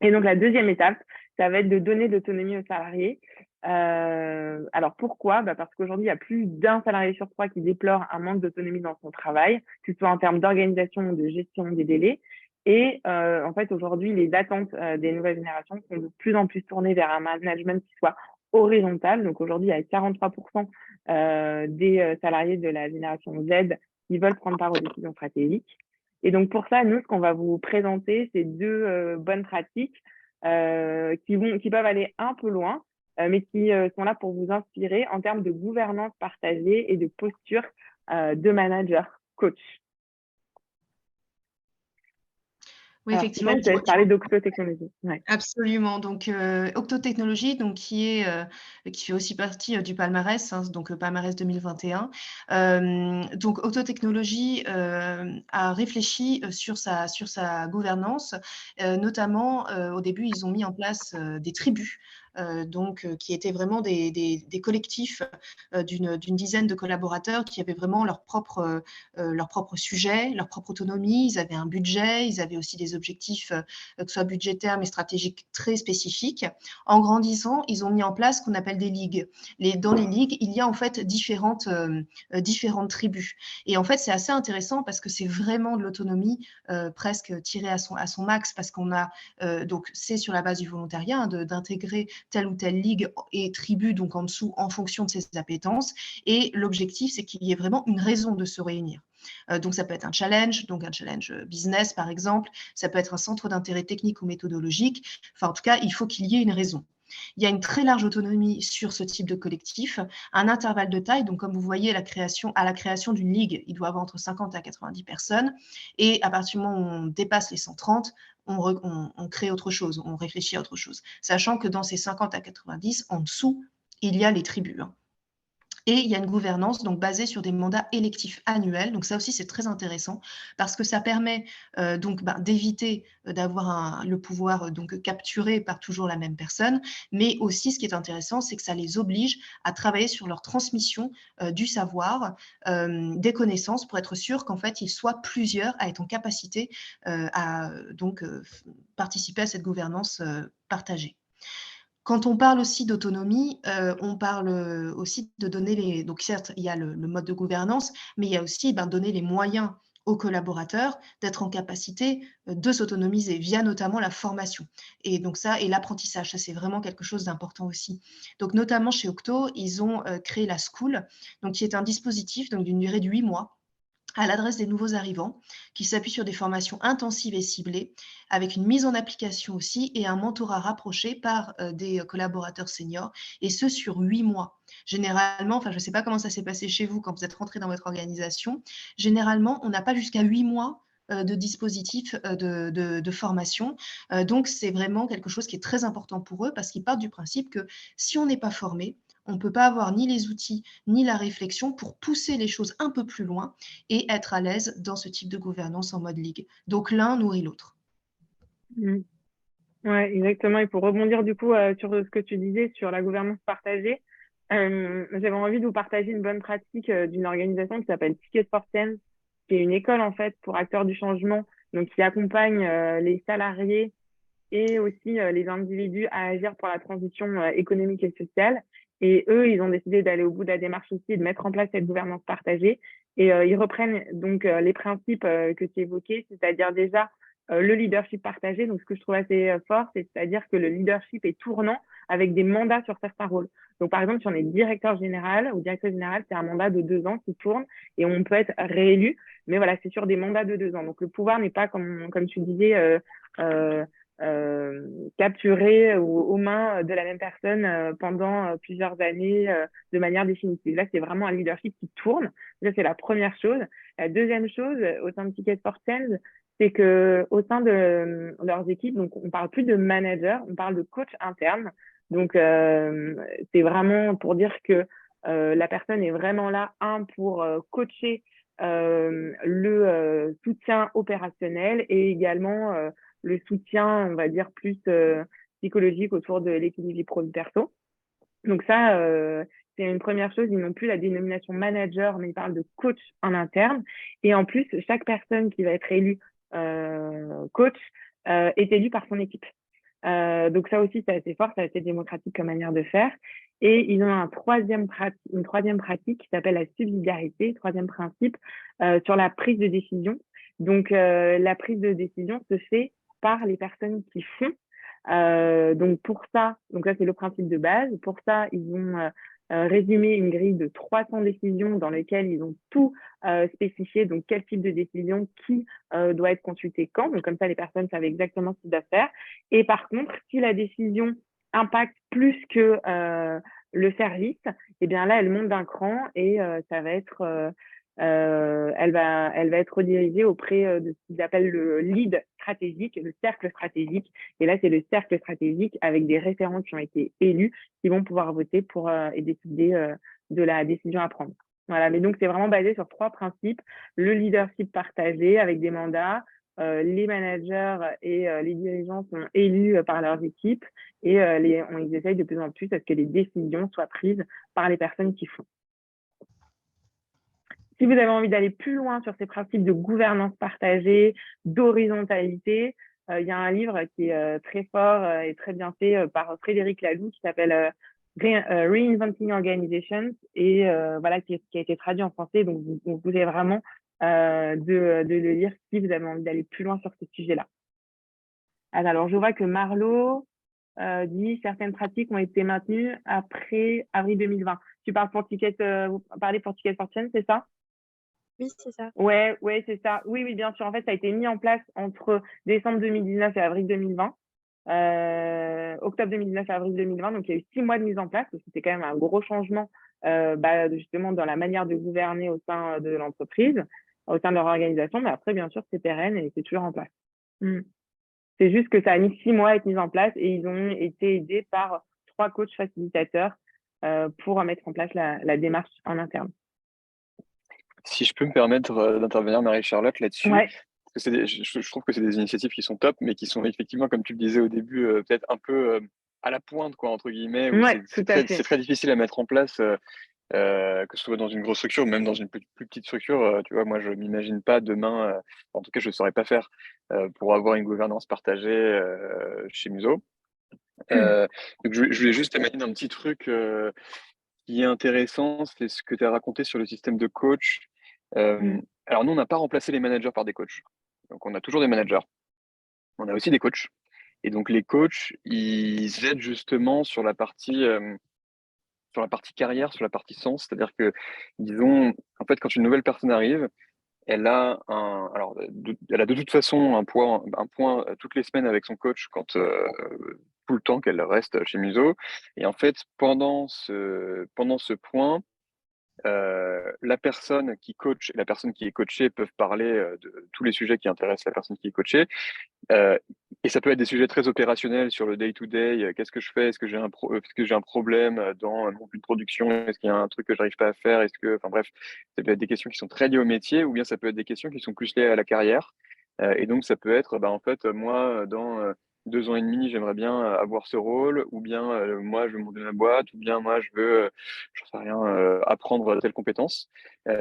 Et donc, la deuxième étape, ça va être de donner de l'autonomie aux salariés. Alors, pourquoi? Parce qu'aujourd'hui, il y a plus d'un salarié sur 3 qui déplore un manque d'autonomie dans son travail, que ce soit en termes d'organisation ou de gestion des délais. Et en fait, aujourd'hui, les attentes des nouvelles générations sont de plus en plus tournées vers un management qui soit horizontal. Donc, aujourd'hui, il y a 43% des salariés de la génération Z qui veulent prendre part aux décisions stratégiques. Et donc, pour ça, nous, ce qu'on va vous présenter, c'est deux bonnes pratiques qui peuvent aller un peu loin, mais qui sont là pour vous inspirer en termes de gouvernance partagée et de posture de manager, coach. Oui, Alors, effectivement, Tiffany, je te laisse parler d'Octo-Technologies. Ouais. absolument. Donc, Octo-Technologies, donc qui fait aussi partie du palmarès, hein, donc palmarès 2021. Donc Octo-Technologies a réfléchi sur sa gouvernance, notamment au début, ils ont mis en place des tribus. Donc, qui étaient vraiment des collectifs d'une dizaine de collaborateurs qui avaient vraiment leur propre sujet, leur propre autonomie. Ils avaient un budget, ils avaient aussi des objectifs que ce soit budgétaire mais stratégique très spécifiques. En grandissant, ils ont mis en place ce qu'on appelle des ligues. Dans les ligues, il y a en fait différentes tribus. Et en fait, c'est assez intéressant parce que c'est vraiment de l'autonomie presque tirée à son max, parce qu'on a, donc c'est sur la base du volontariat, hein, d'intégrer telle ou telle ligue et tribu, donc en dessous, en fonction de ses appétences. Et l'objectif, c'est qu'il y ait vraiment une raison de se réunir. Donc ça peut être un challenge business par exemple, ça peut être un centre d'intérêt technique ou méthodologique. Enfin, en tout cas, il faut qu'il y ait une raison. Il y a une très large autonomie sur ce type de collectif, un intervalle de taille. Donc, comme vous voyez, à la création d'une ligue, il doit y avoir entre 50 à 90 personnes. Et à partir du moment où on dépasse les 130, on crée autre chose, on réfléchit à autre chose. Sachant que dans ces 50 à 90, en dessous, il y a les tribus. Et il y a une gouvernance donc basée sur des mandats électifs annuels. Donc ça aussi, c'est très intéressant parce que ça permet d'éviter d'avoir le pouvoir donc capturé par toujours la même personne. Mais aussi, ce qui est intéressant, c'est que ça les oblige à travailler sur leur transmission du savoir, des connaissances, pour être sûr qu'en fait, ils soient plusieurs à être en capacité à participer à cette gouvernance partagée. Quand on parle aussi d'autonomie, on parle aussi de donner les… Donc certes, il y a le mode de gouvernance, mais il y a aussi donner les moyens aux collaborateurs d'être en capacité de s'autonomiser via notamment la formation. Et donc ça, et l'apprentissage, ça c'est vraiment quelque chose d'important aussi. Donc notamment chez Octo, ils ont créé la School, donc qui est un dispositif donc d'une durée de 8 mois, à l'adresse des nouveaux arrivants, qui s'appuie sur des formations intensives et ciblées, avec une mise en application aussi et un mentorat rapproché par des collaborateurs seniors, et ce sur 8 mois. Généralement, enfin je ne sais pas comment ça s'est passé chez vous quand vous êtes rentré dans votre organisation, généralement on n'a pas jusqu'à 8 mois de dispositifs de formation. Donc c'est vraiment quelque chose qui est très important pour eux, parce qu'ils partent du principe que si on n'est pas formé, on ne peut pas avoir ni les outils ni la réflexion pour pousser les choses un peu plus loin et être à l'aise dans ce type de gouvernance en mode ligue. Donc l'un nourrit l'autre. Ouais, exactement. Et pour rebondir du coup sur ce que tu disais sur la gouvernance partagée, j'avais envie de vous partager une bonne pratique d'une organisation qui s'appelle Ticket for Change, qui est une école en fait pour acteurs du changement, donc qui accompagne les salariés et aussi les individus à agir pour la transition économique et sociale. Et eux, ils ont décidé d'aller au bout de la démarche aussi et de mettre en place cette gouvernance partagée. Et ils reprennent donc les principes que tu évoquais, c'est-à-dire déjà le leadership partagé. Donc, ce que je trouve assez fort, c'est-à-dire que le leadership est tournant avec des mandats sur certains rôles. Donc, par exemple, si on est directeur général ou directeur général, c'est un mandat de 2 ans qui tourne et on peut être réélu. Mais voilà, c'est sur des mandats de 2 ans. Donc, le pouvoir n'est pas, comme tu disais, capturé aux mains de la même personne pendant plusieurs années de manière définitive. Là, c'est vraiment un leadership qui tourne. Ça, c'est la première chose. La deuxième chose, au sein de Ticket for Change, c'est que au sein de leurs équipes, donc on parle plus de manager, on parle de coach interne. Donc c'est vraiment pour dire que la personne est vraiment là, pour coacher le soutien opérationnel et également le soutien, on va dire, plus psychologique autour de l'équilibre vie pro vie perso. Donc ça, c'est une première chose. Ils n'ont plus la dénomination manager, mais ils parlent de coach en interne. Et en plus, chaque personne qui va être élue coach est élue par son équipe. Donc ça aussi, c'est assez fort, c'est assez démocratique comme manière de faire. Et ils ont une troisième pratique qui s'appelle la subsidiarité, troisième principe, sur la prise de décision. Donc la prise de décision se fait par les personnes qui font. Donc pour ça, donc ça c'est le principe de base. Pour ça, ils ont résumé une grille de 300 décisions dans lesquelles ils ont tout spécifié, donc quel type de décision, qui doit être consulté quand. Donc comme ça, les personnes savent exactement ce qu'ils doivent faire. Et par contre, si la décision impacte plus que le service, et bien là, elle monte d'un cran et ça va être, elle va être redirigée auprès de ce qu'ils appellent le lead stratégique, le cercle stratégique. Et là, c'est le cercle stratégique avec des référents qui ont été élus qui vont pouvoir voter pour et décider de la décision à prendre. Voilà, mais donc c'est vraiment basé sur 3 principes. Le leadership partagé avec des mandats, les managers et les dirigeants sont élus par leurs équipes et ils essayent de plus en plus à ce que les décisions soient prises par les personnes qui font. Si vous avez envie d'aller plus loin sur ces principes de gouvernance partagée, d'horizontalité, il y a un livre qui est très fort et très bien fait par Frédéric Laloux qui s'appelle Reinventing Organizations et voilà, qui a été traduit en français. Donc, vous pouvez vraiment de le lire si vous avez envie d'aller plus loin sur ce sujet-là. Alors, je vois que Marlo dit certaines pratiques ont été maintenues après avril 2020. Tu parles pour vous parlez pour Ticket for Change, c'est ça? Oui, c'est ça. Ouais, c'est ça. Oui, bien sûr. En fait, ça a été mis en place entre décembre 2019 et avril 2020. Octobre 2019 et avril 2020. Donc, il y a eu 6 mois de mise en place. C'était quand même un gros changement, justement, dans la manière de gouverner au sein de l'entreprise, au sein de leur organisation. Mais après, bien sûr, c'est pérenne et c'est toujours en place. C'est juste que ça a mis 6 mois à être mis en place et ils ont été aidés par 3 coachs facilitateurs pour mettre en place la démarche en interne. Si je peux me permettre d'intervenir, Marie-Charlotte, là-dessus, Ouais. parce que je trouve que c'est des initiatives qui sont top, mais qui sont effectivement, comme tu le disais au début, peut-être un peu à la pointe, quoi, entre guillemets, où Ouais, c'est tout à fait. très difficile à mettre en place, que ce soit dans une grosse structure ou même dans une plus petite structure. Tu vois, moi, je m'imagine pas demain, en tout cas, je ne saurais pas faire pour avoir une gouvernance partagée chez Muso. Donc, je voulais juste amener un petit truc qui est intéressant, c'est ce que tu as raconté sur le système de coach. Alors, nous, on n'a pas remplacé les managers par des coachs. Donc, on a toujours des managers. On a aussi des coachs. Et donc, les coachs, ils aident justement sur la partie carrière, sur la partie sens. C'est-à-dire que en fait, quand une nouvelle personne arrive, elle a elle a de toute façon un point toutes les semaines avec son coach quand tout le temps qu'elle reste chez Muso. Et en fait, pendant ce point, la personne qui coach et la personne qui est coachée peuvent parler de tous les sujets qui intéressent la personne qui est coachée. Et ça peut être des sujets très opérationnels sur le day-to-day. Qu'est-ce que je fais? Est-ce que j'ai un problème dans mon but de production? Est-ce qu'il y a un truc que j'arrive pas à faire? Enfin bref, ça peut être des questions qui sont très liées au métier, ou bien ça peut être des questions qui sont plus liées à la carrière. Et donc ça peut être, en fait, moi, dans 2 ans et demi, j'aimerais bien avoir ce rôle, ou bien moi, je veux monter ma boîte, ou bien moi, je veux, j'en sais rien, apprendre telle compétence.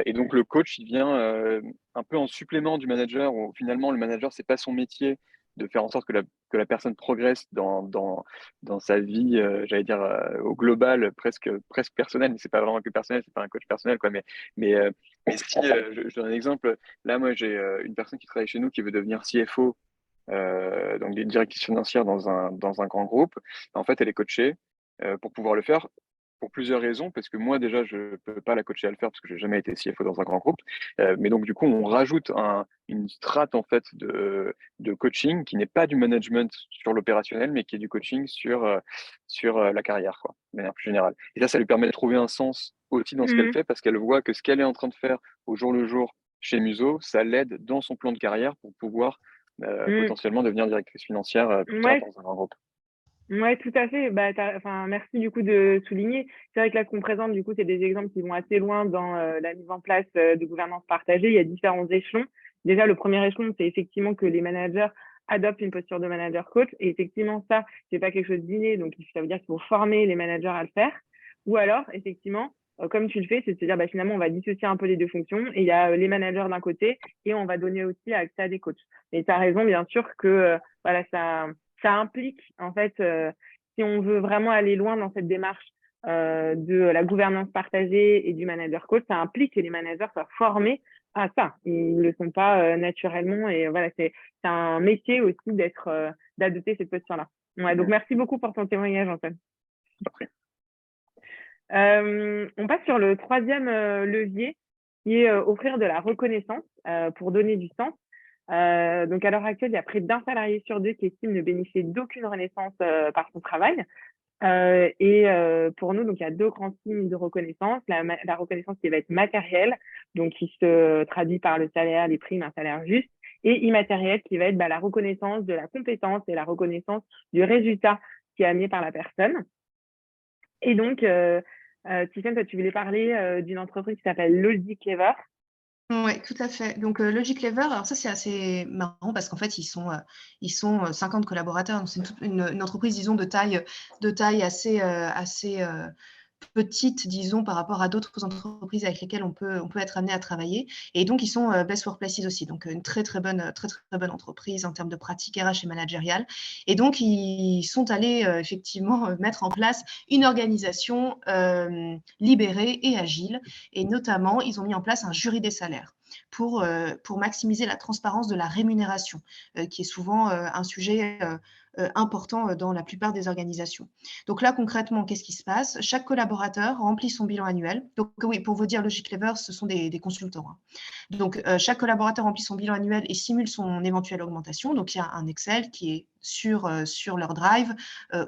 Et donc le coach, il vient un peu en supplément du manager, où finalement le manager, c'est pas son métier de faire en sorte que la personne progresse dans sa vie, j'allais dire au global, presque personnel, mais c'est pas vraiment que personnel, c'est pas un coach personnel, quoi. Mais si je donne un exemple, là, moi, j'ai une personne qui travaille chez nous qui veut devenir CFO, donc des directrices financières dans un grand groupe. En fait, elle est coachée pour pouvoir le faire pour plusieurs raisons, parce que moi, déjà, je peux pas la coacher à le faire parce que j'ai jamais été CFO dans un grand groupe. Mais donc, du coup, on rajoute une strate, en fait, de coaching qui n'est pas du management sur l'opérationnel, mais qui est du coaching sur la carrière, quoi, de manière plus générale. Et là, ça lui permet de trouver un sens aussi dans ce qu'elle fait, parce qu'elle voit que ce qu'elle est en train de faire au jour le jour chez Muso, ça l'aide dans son plan de carrière pour pouvoir potentiellement devenir directrice financière plus tard dans un grand groupe. Ouais, tout à fait. Merci du coup de souligner. C'est vrai que là, ce qu'on présente, du coup, c'est des exemples qui vont assez loin dans la mise en place de gouvernance partagée. Il y a différents échelons. Déjà, le premier échelon, c'est effectivement que les managers adoptent une posture de manager coach. Et effectivement, ça, c'est pas quelque chose d'inné. Donc, ça veut dire qu'il faut former les managers à le faire. Ou alors, effectivement, comme tu le fais, c'est de se dire, finalement, on va dissocier un peu les deux fonctions. Et il y a les managers d'un côté et on va donner aussi accès à des coachs. Et tu as raison, bien sûr, que voilà, ça implique, en fait, si on veut vraiment aller loin dans cette démarche de la gouvernance partagée et du manager coach, ça implique que les managers soient formés à ça. Ils ne le sont pas naturellement. Et voilà, c'est un métier aussi d'adopter cette posture-là. Ouais, donc, merci beaucoup pour ton témoignage, Antoine. On passe sur le troisième levier, qui est offrir de la reconnaissance pour donner du sens. Donc, à l'heure actuelle, il y a près d'1 salarié sur 2 qui estime ne bénéficier d'aucune reconnaissance par son travail. Pour nous, donc, il y a deux grands signes de reconnaissance. La reconnaissance qui va être matérielle, donc qui se traduit par le salaire, les primes, un salaire juste, et immatérielle qui va être la reconnaissance de la compétence et la reconnaissance du résultat qui est amené par la personne. Et donc, Tiffany, toi, tu voulais parler d'une entreprise qui s'appelle Logic Clever. Oui, tout à fait. Donc, Logic Clever, alors ça, c'est assez marrant parce qu'en fait, ils sont 50 collaborateurs. Donc, c'est une entreprise, disons, de taille assez petite, disons, par rapport à d'autres entreprises avec lesquelles on peut être amené à travailler. Et donc, ils sont Best Workplaces aussi. Donc, une très, très bonne entreprise en termes de pratiques RH et managériales. Et donc, ils sont allés effectivement mettre en place une organisation libérée et agile. Et notamment, ils ont mis en place un jury des salaires pour maximiser la transparence de la rémunération, qui est souvent un sujet important dans la plupart des organisations. Donc là, concrètement, qu'est-ce qui se passe? Chaque collaborateur remplit son bilan annuel. Donc oui, pour vous dire, Logic Clever, ce sont des consultants. Hein. Donc chaque collaborateur remplit son bilan annuel et simule son éventuelle augmentation. Donc il y a un Excel qui est sur leur drive,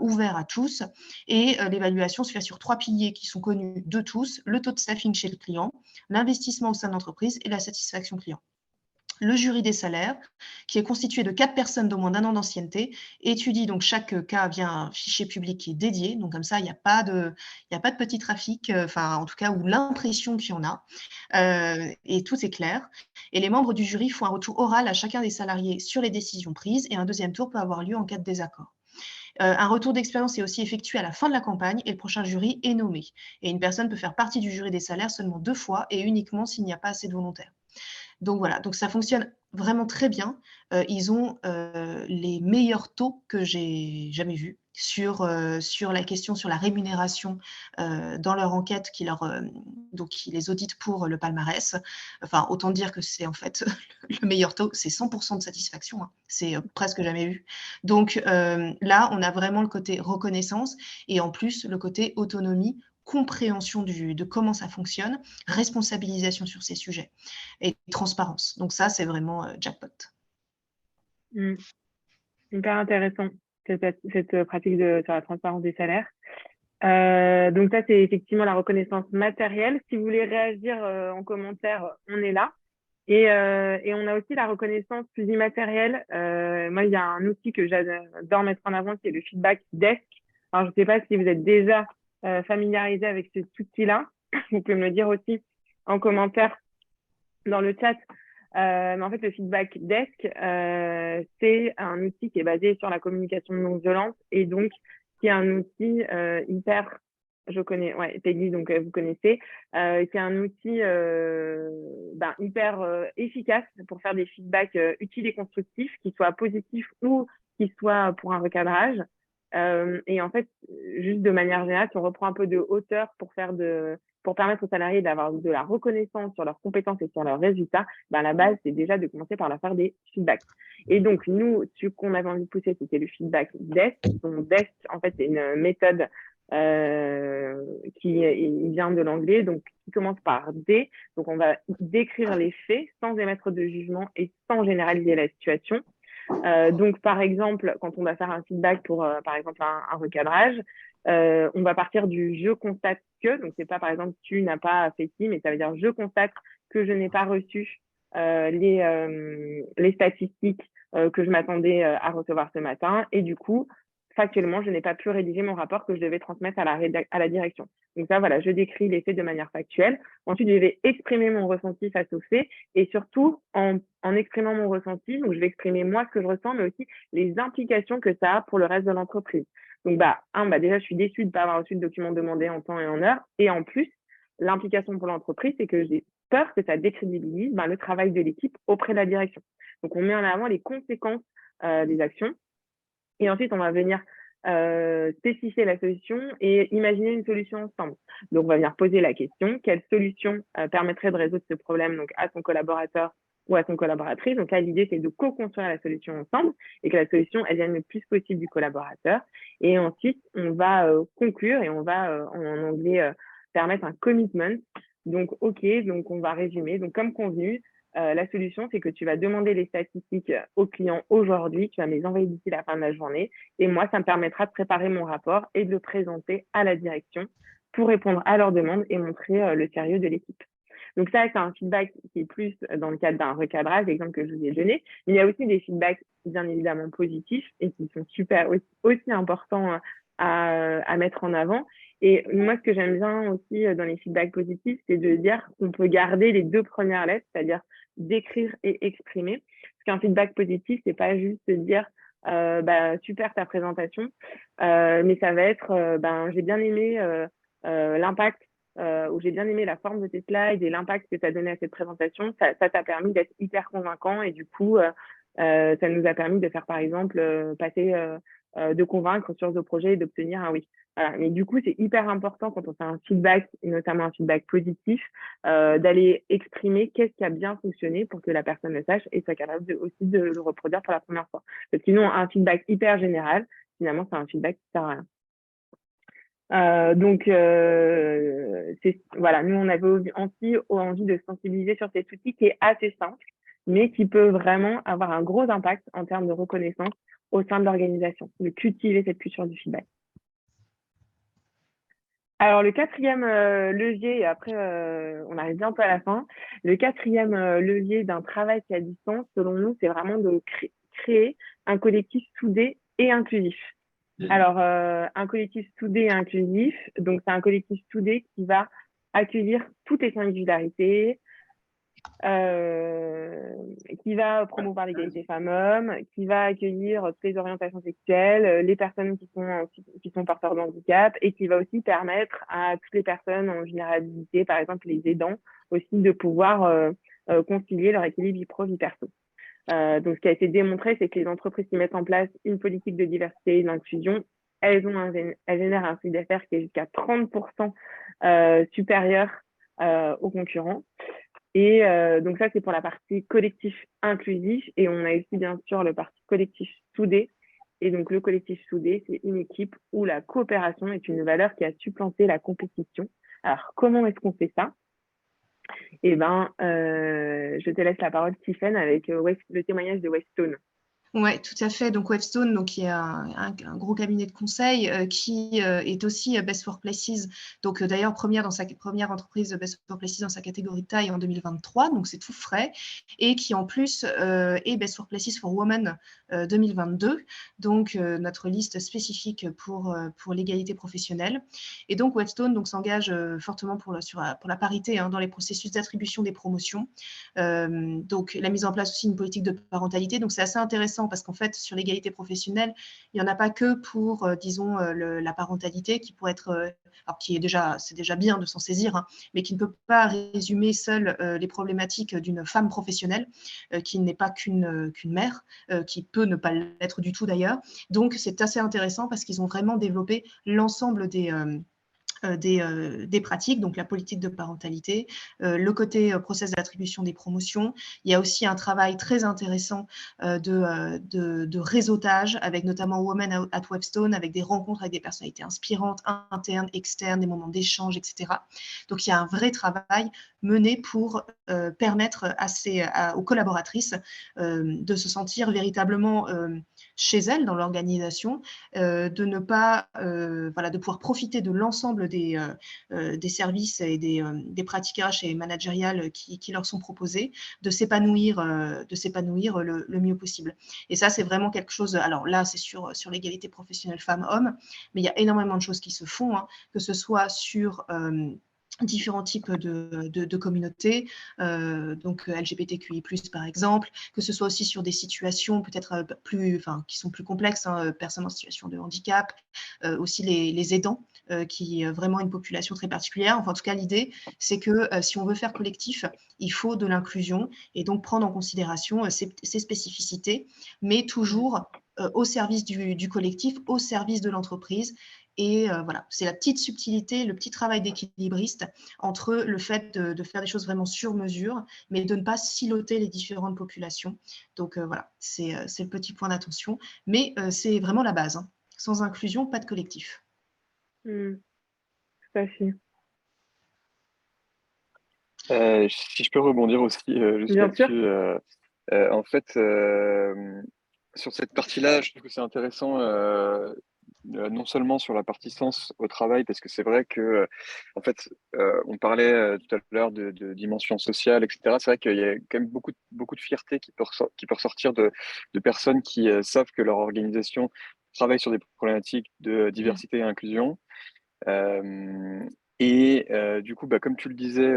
ouvert à tous. Et l'évaluation se fait sur 3 piliers qui sont connus de tous: le taux de staffing chez le client, l'investissement au sein de l'entreprise et la satisfaction client. Le jury des salaires, qui est constitué de 4 personnes d'au moins d'1 an d'ancienneté, étudie donc chaque cas via un fichier public qui est dédié. Donc comme ça, il n'y a pas de petit trafic, enfin en tout cas, ou l'impression qu'il y en a. Et tout est clair. Et les membres du jury font un retour oral à chacun des salariés sur les décisions prises, et un deuxième tour peut avoir lieu en cas de désaccord. Un retour d'expérience est aussi effectué à la fin de la campagne et le prochain jury est nommé. Et une personne peut faire partie du jury des salaires seulement 2 fois et uniquement s'il n'y a pas assez de volontaires. Donc voilà, donc ça fonctionne vraiment très bien. Ils ont les meilleurs taux que j'ai jamais vus sur la question sur la rémunération dans leur enquête donc qui les audite pour le palmarès. Enfin, autant dire que c'est en fait le meilleur taux, c'est 100% de satisfaction. Hein. C'est presque jamais vu. Donc là, on a vraiment le côté reconnaissance et en plus le côté autonomie, compréhension de comment ça fonctionne, responsabilisation sur ces sujets et transparence. Donc ça, c'est vraiment jackpot. Hyper intéressant, cette pratique sur la transparence des salaires. Donc ça, c'est effectivement la reconnaissance matérielle. Si vous voulez réagir en commentaire, on est là. Et on a aussi la reconnaissance plus immatérielle. Moi, il y a un outil que j'adore mettre en avant, qui est le feedback desk. Alors, je ne sais pas si vous êtes déjà familiarisé avec cet outil-là. Vous pouvez me le dire aussi en commentaire dans le chat. Mais en fait, le feedback desk, c'est un outil qui est basé sur la communication non violente et donc qui est un outil hyper, je connais, ouais, Peggy, donc vous connaissez, qui est un outil hyper efficace pour faire des feedbacks utiles et constructifs, qui soient positifs ou qui soient pour un recadrage. Et en fait, juste de manière générale, si on reprend un peu de hauteur pour permettre aux salariés d'avoir de la reconnaissance sur leurs compétences et sur leurs résultats, la base, c'est déjà de commencer par leur faire des feedbacks. Et donc, nous, ce qu'on avait envie de pousser, c'était le feedback DESK. Donc, DESK, en fait, c'est une méthode qui vient de l'anglais, donc qui commence par D. Donc, on va décrire les faits sans émettre de jugement et sans généraliser la situation. Donc, par exemple, quand on va faire un feedback pour, par exemple, un recadrage, on va partir du « je constate que », donc c'est pas par exemple « tu n'as pas fait ci », mais ça veut dire « je constate que je n'ai pas reçu les statistiques que je m'attendais à recevoir ce matin, et du coup, factuellement, je n'ai pas pu rédiger mon rapport que je devais transmettre à la direction. » Donc ça, voilà, je décris les faits de manière factuelle. Ensuite, je vais exprimer mon ressenti face aux faits, et surtout, en exprimant mon ressenti, donc je vais exprimer moi ce que je ressens, mais aussi les implications que ça a pour le reste de l'entreprise. Donc, déjà, je suis déçue de ne pas avoir reçu le document demandé en temps et en heure. Et en plus, l'implication pour l'entreprise, c'est que j'ai peur que ça décrédibilise le travail de l'équipe auprès de la direction. Donc, on met en avant les conséquences des actions. Et ensuite, on va venir spécifier la solution et imaginer une solution ensemble. Donc, on va venir poser la question, quelle solution permettrait de résoudre ce problème donc, à son collaborateur ou à son collaboratrice. Donc là, l'idée, c'est de co-construire la solution ensemble et que la solution, elle vienne le plus possible du collaborateur. Et ensuite, on va conclure et on va, en anglais, permettre un commitment. Donc, OK, donc on va résumer. Donc, comme convenu, La solution, c'est que tu vas demander les statistiques aux clients aujourd'hui, tu vas me les envoyer d'ici la fin de la journée, et moi, ça me permettra de préparer mon rapport et de le présenter à la direction pour répondre à leurs demandes et montrer le sérieux de l'équipe. Donc ça, c'est un feedback qui est plus dans le cadre d'un recadrage, l'exemple que je vous ai donné. Mais il y a aussi des feedbacks bien évidemment positifs et qui sont super aussi importants à mettre en avant. Et moi, ce que j'aime bien aussi dans les feedbacks positifs, c'est de dire qu'on peut garder les deux premières lettres, c'est-à-dire d'écrire et exprimer. Parce qu'un feedback positif, c'est pas juste de dire super ta présentation, mais ça va être j'ai bien aimé l'impact où j'ai bien aimé la forme de tes slides et l'impact que tu as donné à cette présentation. Ça t'a permis d'être hyper convaincant et du coup, ça nous a permis de faire, par exemple, de convaincre sur ce projet et d'obtenir un oui. Voilà. Mais du coup, c'est hyper important quand on fait un feedback, et notamment un feedback positif, d'aller exprimer qu'est-ce qui a bien fonctionné pour que la personne le sache et soit capable aussi de le reproduire pour la première fois. Parce que sinon, un feedback hyper général, finalement, c'est un feedback qui sert à rien. Voilà, nous on avait aussi envie de sensibiliser sur cet outil qui est assez simple, mais qui peut vraiment avoir un gros impact en termes de reconnaissance au sein de l'organisation, de cultiver cette culture du feedback. Alors le quatrième levier, et après on arrive bientôt à la fin, le quatrième levier d'un travail qui est à distance, selon nous, c'est vraiment de créer un collectif soudé et inclusif. Alors, un collectif soudé et inclusif, donc c'est un collectif soudé qui va accueillir toutes les singularités, qui va promouvoir l'égalité femmes-hommes, qui va accueillir toutes les orientations sexuelles, les personnes qui sont porteurs de handicap, et qui va aussi permettre à toutes les personnes en vulnérabilité, par exemple les aidants, aussi de pouvoir concilier leur équilibre vie pro, vie perso. Donc, ce qui a été démontré, c'est que les entreprises qui mettent en place une politique de diversité et d'inclusion, elles génèrent un chiffre d'affaires qui est jusqu'à 30% supérieur aux concurrents. Et donc ça, c'est pour la partie collectif inclusif. Et on a aussi, bien sûr, le parti collectif soudé. Et donc, le collectif soudé, c'est une équipe où la coopération est une valeur qui a supplanté la compétition. Alors, comment est-ce qu'on fait ça? Je te laisse la parole, Stephen, avec le témoignage de Westone. Oui, tout à fait. Donc Webstone, qui est un gros cabinet de conseil qui est aussi Best Workplaces. Donc d'ailleurs première entreprise Best Workplaces dans sa catégorie de taille en 2023. Donc c'est tout frais et qui en plus est Best Workplaces for Women 2022. Donc notre liste spécifique pour l'égalité professionnelle. Et donc Webstone s'engage fortement pour la parité dans les processus d'attribution des promotions. Donc la mise en place aussi d'une politique de parentalité. Donc c'est assez intéressant parce qu'en fait, sur l'égalité professionnelle, il n'y en a pas que pour, la parentalité qui pourrait être, alors c'est déjà bien de s'en saisir, mais qui ne peut pas résumer seule les problématiques d'une femme professionnelle qui n'est pas qu'une mère, qui peut ne pas l'être du tout d'ailleurs. Donc, c'est assez intéressant parce qu'ils ont vraiment développé l'ensemble des pratiques, donc la politique de parentalité, le côté process d'attribution des promotions. Il y a aussi un travail très intéressant de réseautage avec notamment Women at Webstone, avec des rencontres avec des personnalités inspirantes, internes, externes, des moments d'échange, etc. Donc il y a un vrai travail mené pour permettre aux collaboratrices de se sentir véritablement chez elles dans l'organisation, de pouvoir profiter de l'ensemble des services et des pratiques RH et managériales qui leur sont proposées, de s'épanouir le mieux possible. Et ça, c'est vraiment quelque chose. Alors là, c'est sur l'égalité professionnelle femmes-hommes, mais il y a énormément de choses qui se font, que ce soit sur différents types de communautés, donc LGBTQI+, par exemple, que ce soit aussi sur des situations peut-être qui sont plus complexes, personnes en situation de handicap, aussi les aidants, qui est vraiment une population très particulière. Enfin, en tout cas, l'idée, c'est que si on veut faire collectif, il faut de l'inclusion et donc prendre en considération ces spécificités, mais toujours au service du collectif, au service de l'entreprise. Et voilà, c'est la petite subtilité, le petit travail d'équilibriste entre le fait de faire des choses vraiment sur mesure, mais de ne pas siloter les différentes populations. Donc voilà, c'est le petit point d'attention. Mais c'est vraiment la base. Sans inclusion, pas de collectif. Tout à fait. Si je peux rebondir aussi juste Bien sûr. là-dessus, en fait, sur cette partie-là, je trouve que c'est intéressant, non seulement sur la partie sens au travail, parce que c'est vrai que, en fait, on parlait tout à l'heure de dimension sociale, etc. C'est vrai qu'il y a quand même beaucoup de fierté qui peut ressortir de personnes qui savent que leur organisation travaille sur des problématiques de Mm. diversité et inclusion. Euh, du coup, bah, comme tu le disais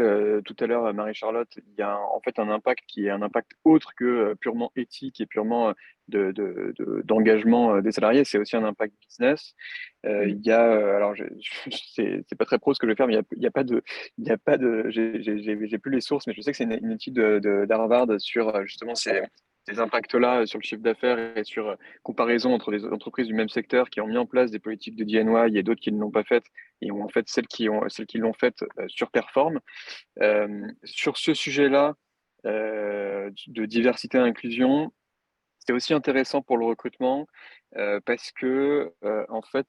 tout à l'heure, Marie-Charlotte, il y a en fait un impact qui est un impact autre que purement éthique et purement d'engagement des salariés. C'est aussi un impact business. Mm. Il y a, alors, c'est pas très pro ce que je vais faire, mais il y a pas de, j'ai plus les sources, mais je sais que c'est une étude d'Harvard sur justement ces impacts-là sur le chiffre d'affaires et sur comparaison entre les entreprises du même secteur qui ont mis en place des politiques de DNY et d'autres qui ne l'ont pas faites et où en fait celles qui l'ont faites surperforment. Sur ce sujet-là de diversité et inclusion, c'est aussi intéressant pour le recrutement parce que en fait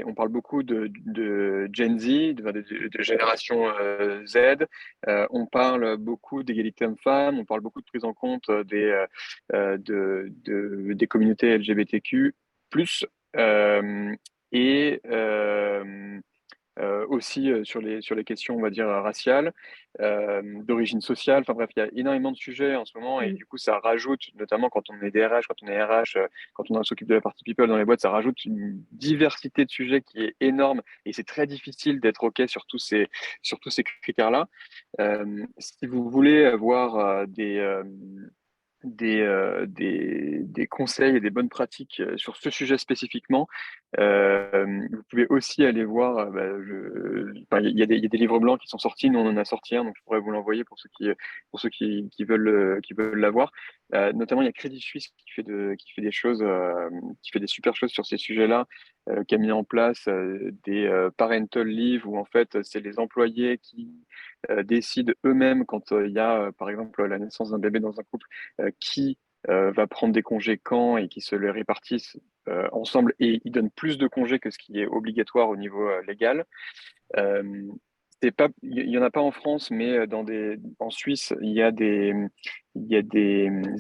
on parle beaucoup de Gen Z, de génération Z. On parle beaucoup d'égalité hommes-femmes. On parle beaucoup de prise en compte des communautés LGBTQ+. Euh, et aussi sur les questions, on va dire, raciales, d'origine sociale. Enfin bref, il y a énormément de sujets en ce moment et Mm. du coup, ça rajoute, notamment quand on est DRH, quand on est RH, quand on s'occupe de la partie people dans les boîtes, ça rajoute une diversité de sujets qui est énorme et c'est très difficile d'être OK sur tous ces critères-là. Si vous voulez avoir des conseils et des bonnes pratiques sur ce sujet spécifiquement. Vous pouvez aussi aller voir, enfin, il y a des livres blancs qui sont sortis, nous on en a sorti un, donc je pourrais vous l'envoyer pour ceux qui veulent l'avoir. Notamment, il y a Crédit Suisse qui fait des choses, qui fait des super choses sur ces sujets-là, qui a mis en place des parental leave où en fait c'est les employés qui décident eux-mêmes quand il y a, par exemple, la naissance d'un bébé dans un couple qui va prendre des congés quand et qui se les répartissent ensemble et ils donnent plus de congés que ce qui est obligatoire au niveau légal. Euh, il y en a pas en France, mais en Suisse, il y a des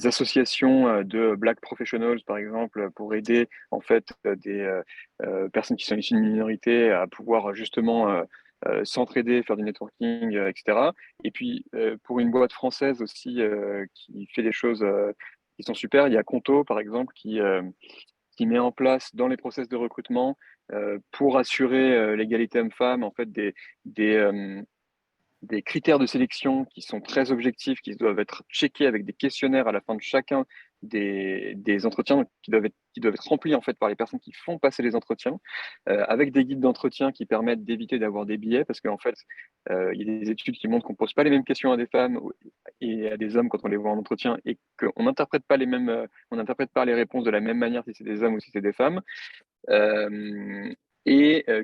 associations de Black Professionals, par exemple, pour aider en fait des personnes qui sont issues de minorités à pouvoir justement s'entraider, faire du networking, etc. Et puis pour une boîte française aussi qui fait des choses qui sont super, il y a Conto, par exemple, qui met en place dans les process de recrutement pour assurer l'égalité homme-femme, en fait, des, euh, des critères de sélection qui sont très objectifs, qui doivent être checkés avec des questionnaires à la fin de chacun des entretiens, donc qui doivent être remplis en fait par les personnes qui font passer les entretiens, avec des guides d'entretien qui permettent d'éviter d'avoir des biais, parce qu'en fait, il y a des études qui montrent qu'on pose pas les mêmes questions à des femmes et à des hommes quand on les voit en entretien, et qu'on n'interprète pas on n'interprète pas les réponses de la même manière si c'est des hommes ou si c'est des femmes euh,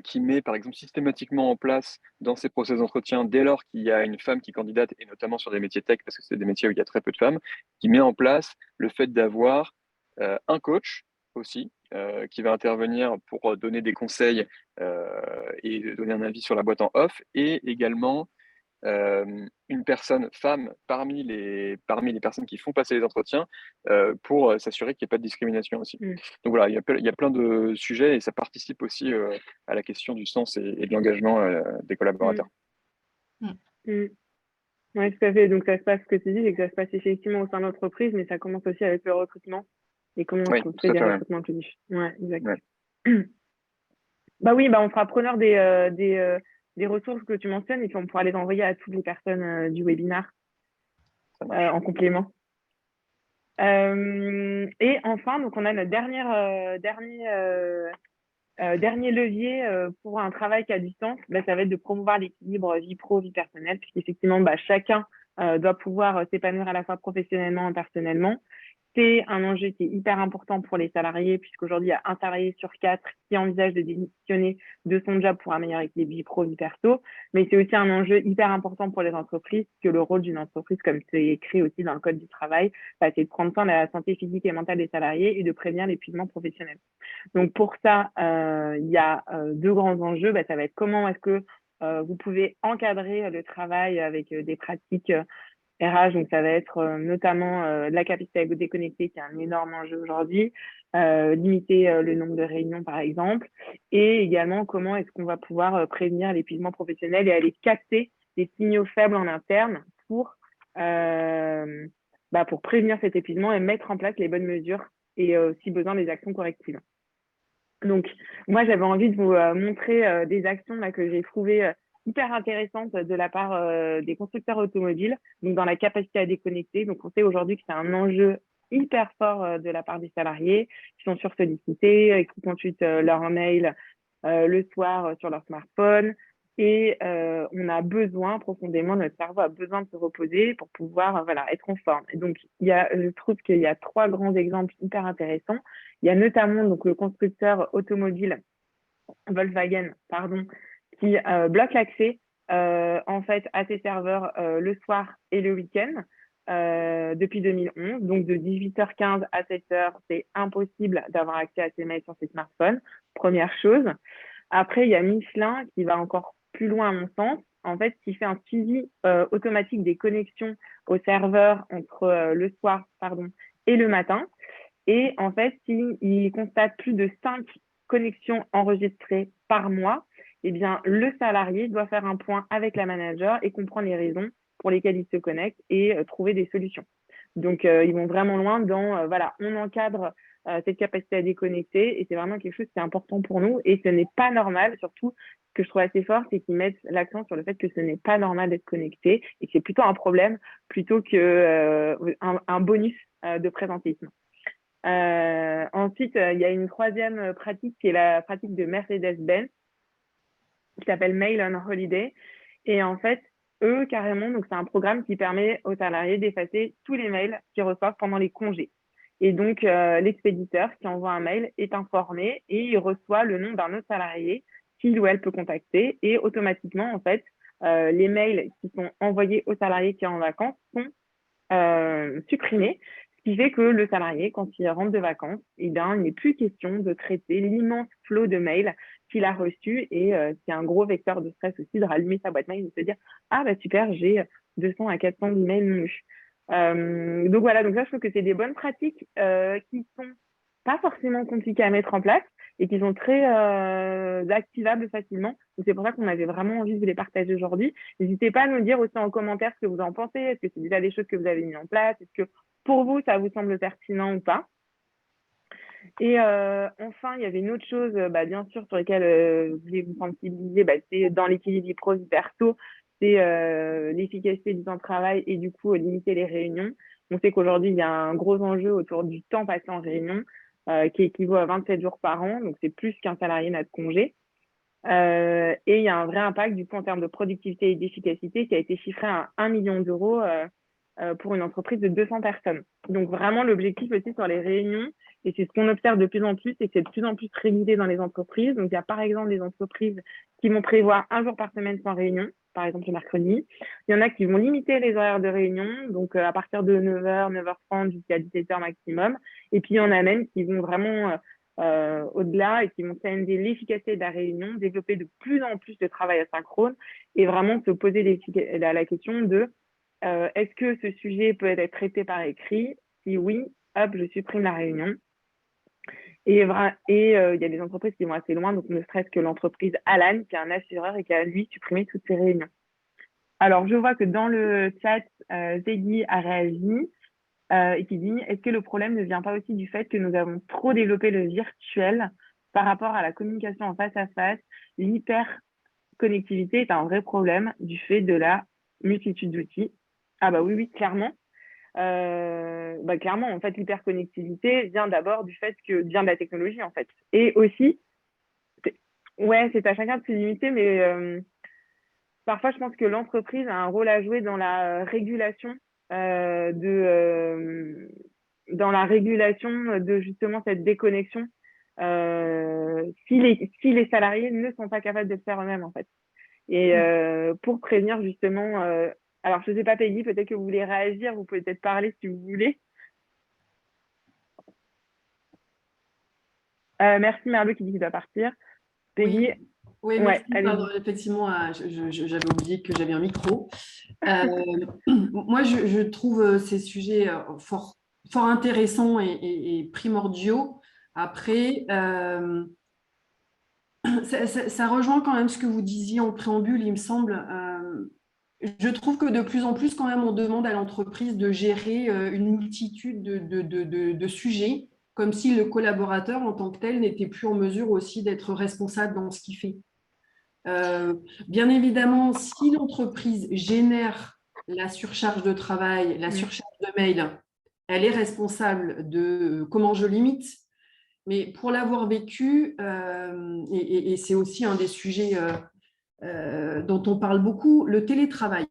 qui met par exemple systématiquement en place dans ces process d'entretien, dès lors qu'il y a une femme qui candidate, et notamment sur des métiers tech, parce que c'est des métiers où il y a très peu de femmes, qui met en place le fait d'avoir un coach aussi, qui va intervenir pour donner des conseils et donner un avis sur la boîte en off, et également une personne femme parmi les personnes qui font passer les entretiens pour s'assurer qu'il n'y ait pas de discrimination aussi. Mm. Donc voilà, il y a plein de sujets et ça participe aussi à la question du sens et de l'engagement des Mm. collaborateurs. Mm. Mm. Oui, tout à fait. Donc, ça se passe, ce que tu dis, c'est que ça se passe effectivement au sein de l'entreprise, mais ça commence aussi avec le recrutement et comment Oui, est-ce qu'on tout fait à des fait. Ouais. recrutements inclusifs. Ouais, exact. Ouais, Bah oui, bah on sera preneur des ressources que tu mentionnes et puis on pourra les envoyer à toutes les personnes du webinaire ça marche. en complément. Et enfin, donc on a notre dernier levier pour un travail qui a du sens, bah, ça va être de promouvoir l'équilibre vie pro, vie personnelle, puisqu'effectivement, bah, chacun doit pouvoir s'épanouir à la fois professionnellement et personnellement. C'est un enjeu qui est hyper important pour les salariés, puisqu'aujourd'hui, il y a un salarié sur quatre qui envisage de démissionner de son job pour améliorer les vie pro, vie perso. Mais c'est aussi un enjeu hyper important pour les entreprises, que le rôle d'une entreprise, comme c'est écrit aussi dans le Code du travail, bah, c'est de prendre soin de la santé physique et mentale des salariés et de prévenir l'épuisement professionnel. Donc pour ça, il y a deux grands enjeux. Bah, ça va être comment est-ce que vous pouvez encadrer le travail avec des pratiques RH, donc ça va être notamment la capacité à déconnecter, qui est un énorme enjeu aujourd'hui, limiter le nombre de réunions, par exemple, et également comment est-ce qu'on va pouvoir prévenir l'épuisement professionnel et aller capter des signaux faibles en interne pour prévenir cet épuisement et mettre en place les bonnes mesures et si besoin des actions correctives. Donc, moi, j'avais envie de vous montrer des actions là, que j'ai trouvées hyper intéressantes de la part des constructeurs automobiles, donc dans la capacité à déconnecter. Donc, on sait aujourd'hui que c'est un enjeu hyper fort de la part des salariés qui sont sursollicités, qui consultent leur mail le soir sur leur smartphone. Et on a besoin profondément, notre cerveau a besoin de se reposer pour pouvoir être en forme. Et donc, je trouve qu'il y a 3 grands exemples hyper intéressants. Il y a notamment donc, le constructeur automobile Volkswagen, qui bloque l'accès en fait à ses serveurs le soir et le week-end depuis 2011. Donc de 18h15 à 7h, c'est impossible d'avoir accès à ses mails sur ses smartphones. Première chose. Après, il y a Michelin qui va encore plus loin à mon sens, en fait, qui fait un suivi automatique des connexions au serveur entre le soir et le matin. Et en fait, s'il constate plus de 5 connexions enregistrées par mois, eh bien, le salarié doit faire un point avec la manager et comprendre les raisons pour lesquelles il se connecte et trouver des solutions. Donc, ils vont vraiment loin dans, on encadre cette capacité à déconnecter et c'est vraiment quelque chose qui est important pour nous et ce n'est pas normal. Surtout, ce que je trouve assez fort, c'est qu'ils mettent l'accent sur le fait que ce n'est pas normal d'être connecté et que c'est plutôt un problème plutôt qu'un bonus de présentisme. Ensuite, il y a une 3e pratique qui est la pratique de Mercedes-Benz qui s'appelle Mail on Holiday. Et en fait, eux, carrément, donc c'est un programme qui permet aux salariés d'effacer tous les mails qu'ils reçoivent pendant les congés. Et donc, l'expéditeur qui envoie un mail est informé et il reçoit le nom d'un autre salarié qu'il ou elle peut contacter. Et automatiquement, en fait, les mails qui sont envoyés aux salariés qui sont en vacances sont supprimés. Ce qui fait que le salarié, quand il rentre de vacances, il n'est plus question de traiter l'immense flot de mails qu'il a reçu et c'est un gros vecteur de stress aussi de rallumer sa boîte mail et de se dire « Ah, bah super, j'ai 200 à 400 emails non lus. » Donc voilà, donc là, je trouve que c'est des bonnes pratiques qui sont pas forcément compliquées à mettre en place et qui sont très activables facilement. Donc c'est pour ça qu'on avait vraiment envie de vous les partager aujourd'hui. N'hésitez pas à nous dire aussi en commentaire ce que vous en pensez. Est-ce que c'est déjà des choses que vous avez mises en place? Est-ce que pour vous, ça vous semble pertinent ou pas? Et enfin, il y avait une autre chose, bien sûr, sur laquelle je voulais vous sensibiliser, c'est dans l'équilibre vie pro vie perso, c'est l'efficacité du temps de travail et du coup, limiter les réunions. On sait qu'aujourd'hui, il y a un gros enjeu autour du temps passé en réunion qui équivaut à 27 jours par an, donc c'est plus qu'un salarié n'a de congé. Et il y a un vrai impact du coup en termes de productivité et d'efficacité qui a été chiffré à 1 million d'euros pour une entreprise de 200 personnes. Donc vraiment l'objectif aussi sur les réunions, et c'est ce qu'on observe de plus en plus, c'est que c'est de plus en plus régulier dans les entreprises. Donc il y a par exemple des entreprises qui vont prévoir 1 jour par semaine sans réunion, par exemple le mercredi. Il y en a qui vont limiter les horaires de réunion, donc à partir de 9h, 9h30 jusqu'à 17h maximum. Et puis il y en a même qui vont vraiment au-delà et qui vont challenger l'efficacité de la réunion, développer de plus en plus de travail asynchrone et vraiment se poser la question de est-ce que ce sujet peut être traité par écrit? Si oui, hop, je supprime la réunion. Et il y a des entreprises qui vont assez loin, donc ne serait-ce que l'entreprise Alan, qui est un assureur et qui a, lui, supprimé toutes ses réunions. Alors, je vois que dans le chat, Ziggy a réagi et qui dit « Est-ce que le problème ne vient pas aussi du fait que nous avons trop développé le virtuel par rapport à la communication en face à face? L'hyperconnectivité est un vrai problème du fait de la multitude d'outils. » Ah bah oui, clairement. Clairement, en fait, l'hyperconnectivité vient d'abord du fait que vient de la technologie, en fait. Et aussi, c'est à chacun de se limiter, mais parfois, je pense que l'entreprise a un rôle à jouer dans la régulation de justement cette déconnexion si les salariés ne sont pas capables de le faire eux-mêmes, en fait. Et pour prévenir justement, alors je ne sais pas, Peggy, peut-être que vous voulez réagir, vous pouvez peut-être parler si vous voulez. Merci Merle qui dit qu'il doit partir. Peggy. Oui, Ouais, merci. allez-y. Pardon, effectivement, j'avais oublié que j'avais un micro. Moi, je trouve ces sujets fort, fort intéressants et primordiaux. Après, ça rejoint quand même ce que vous disiez en préambule, il me semble. Je trouve que de plus en plus, quand même, on demande à l'entreprise de gérer une multitude de sujets, comme si le collaborateur en tant que tel n'était plus en mesure aussi d'être responsable dans ce qu'il fait. Bien évidemment, si l'entreprise génère la surcharge de travail, la surcharge de mail, elle est responsable de comment je limite. Mais pour l'avoir vécu, et c'est aussi un des sujets dont on parle beaucoup, le télétravail.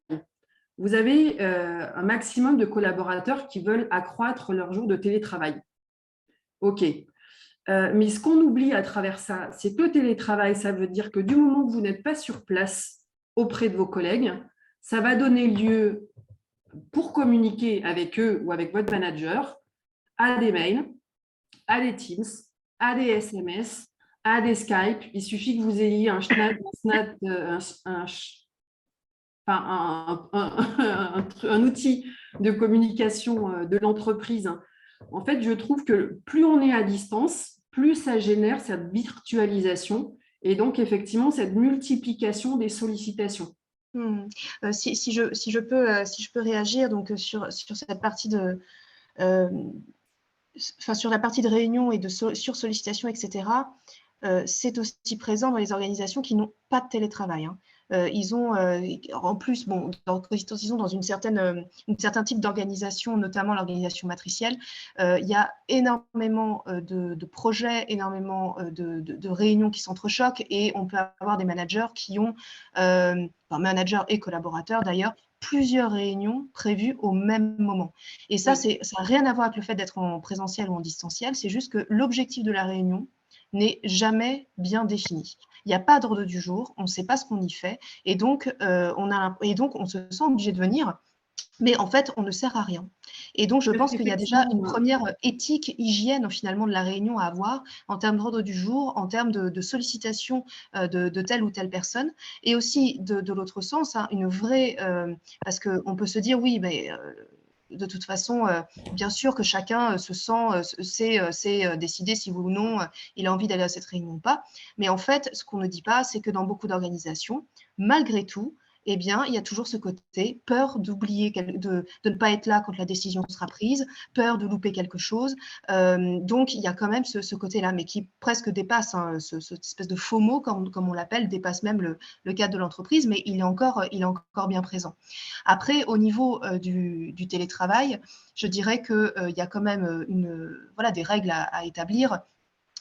Vous avez un maximum de collaborateurs qui veulent accroître leur jour de télétravail. OK. Mais ce qu'on oublie à travers ça, c'est que le télétravail, ça veut dire que du moment que vous n'êtes pas sur place auprès de vos collègues, ça va donner lieu, pour communiquer avec eux ou avec votre manager, à des mails, à des Teams, à des SMS, à des Skype. Il suffit que vous ayez un outil de communication de l'entreprise. En fait, je trouve que plus on est à distance, plus ça génère cette virtualisation et donc effectivement cette multiplication des sollicitations. Si je peux réagir donc sur cette partie sur la partie de réunion et de sursollicitation, etc., c'est aussi présent dans les organisations qui n'ont pas de télétravail. Hein. Ils ont, en plus, bon, ils ont dans un certain type d'organisation, notamment l'organisation matricielle, il y a énormément de projets, énormément de réunions qui s'entrechoquent et on peut avoir des managers qui ont, managers et collaborateurs d'ailleurs, plusieurs réunions prévues au même moment. Et ça, ça n'a rien à voir avec le fait d'être en présentiel ou en distanciel, c'est juste que l'objectif de la réunion n'est jamais bien défini. Il n'y a pas d'ordre du jour, on ne sait pas ce qu'on y fait, et donc on se sent obligé de venir, mais en fait, on ne sert à rien. Et donc, je pense qu'il y a déjà une première éthique, hygiène finalement de la réunion à avoir en termes d'ordre du jour, en termes de sollicitation de telle ou telle personne, et aussi de l'autre sens, hein, une vraie, parce qu'on peut se dire, oui, mais de toute façon, bien sûr que chacun se sent, sait décider si oui ou non il a envie d'aller à cette réunion ou pas. Mais en fait, ce qu'on ne dit pas, c'est que dans beaucoup d'organisations, malgré tout, eh bien, il y a toujours ce côté peur d'oublier, de ne pas être là quand la décision sera prise, peur de louper quelque chose. Donc, il y a quand même ce côté-là, mais qui presque dépasse, hein, cette espèce de FOMO, comme on l'appelle, dépasse même le cadre de l'entreprise, mais il est encore bien présent. Après, au niveau du télétravail, je dirais qu'il y a quand même des règles à établir.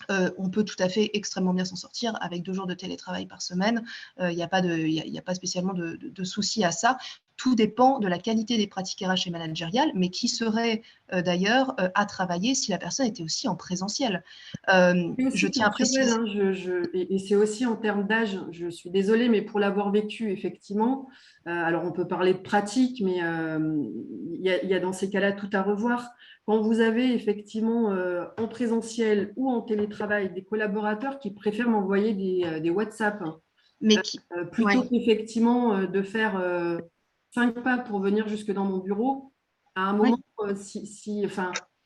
On peut tout à fait extrêmement bien s'en sortir avec 2 jours de télétravail par semaine. Il n'y a pas spécialement de souci à ça. Tout dépend de la qualité des pratiques RH et managériales, mais qui serait d'ailleurs à travailler si la personne était aussi en présentiel. Je tiens à préciser. Hein, et c'est aussi en termes d'âge, je suis désolée, mais pour l'avoir vécu, effectivement, alors on peut parler de pratique, mais il y a dans ces cas-là tout à revoir. Quand vous avez effectivement en présentiel ou en télétravail des collaborateurs qui préfèrent m'envoyer des WhatsApp, plutôt qu'effectivement de faire 5 pas pour venir jusque dans mon bureau, à un moment,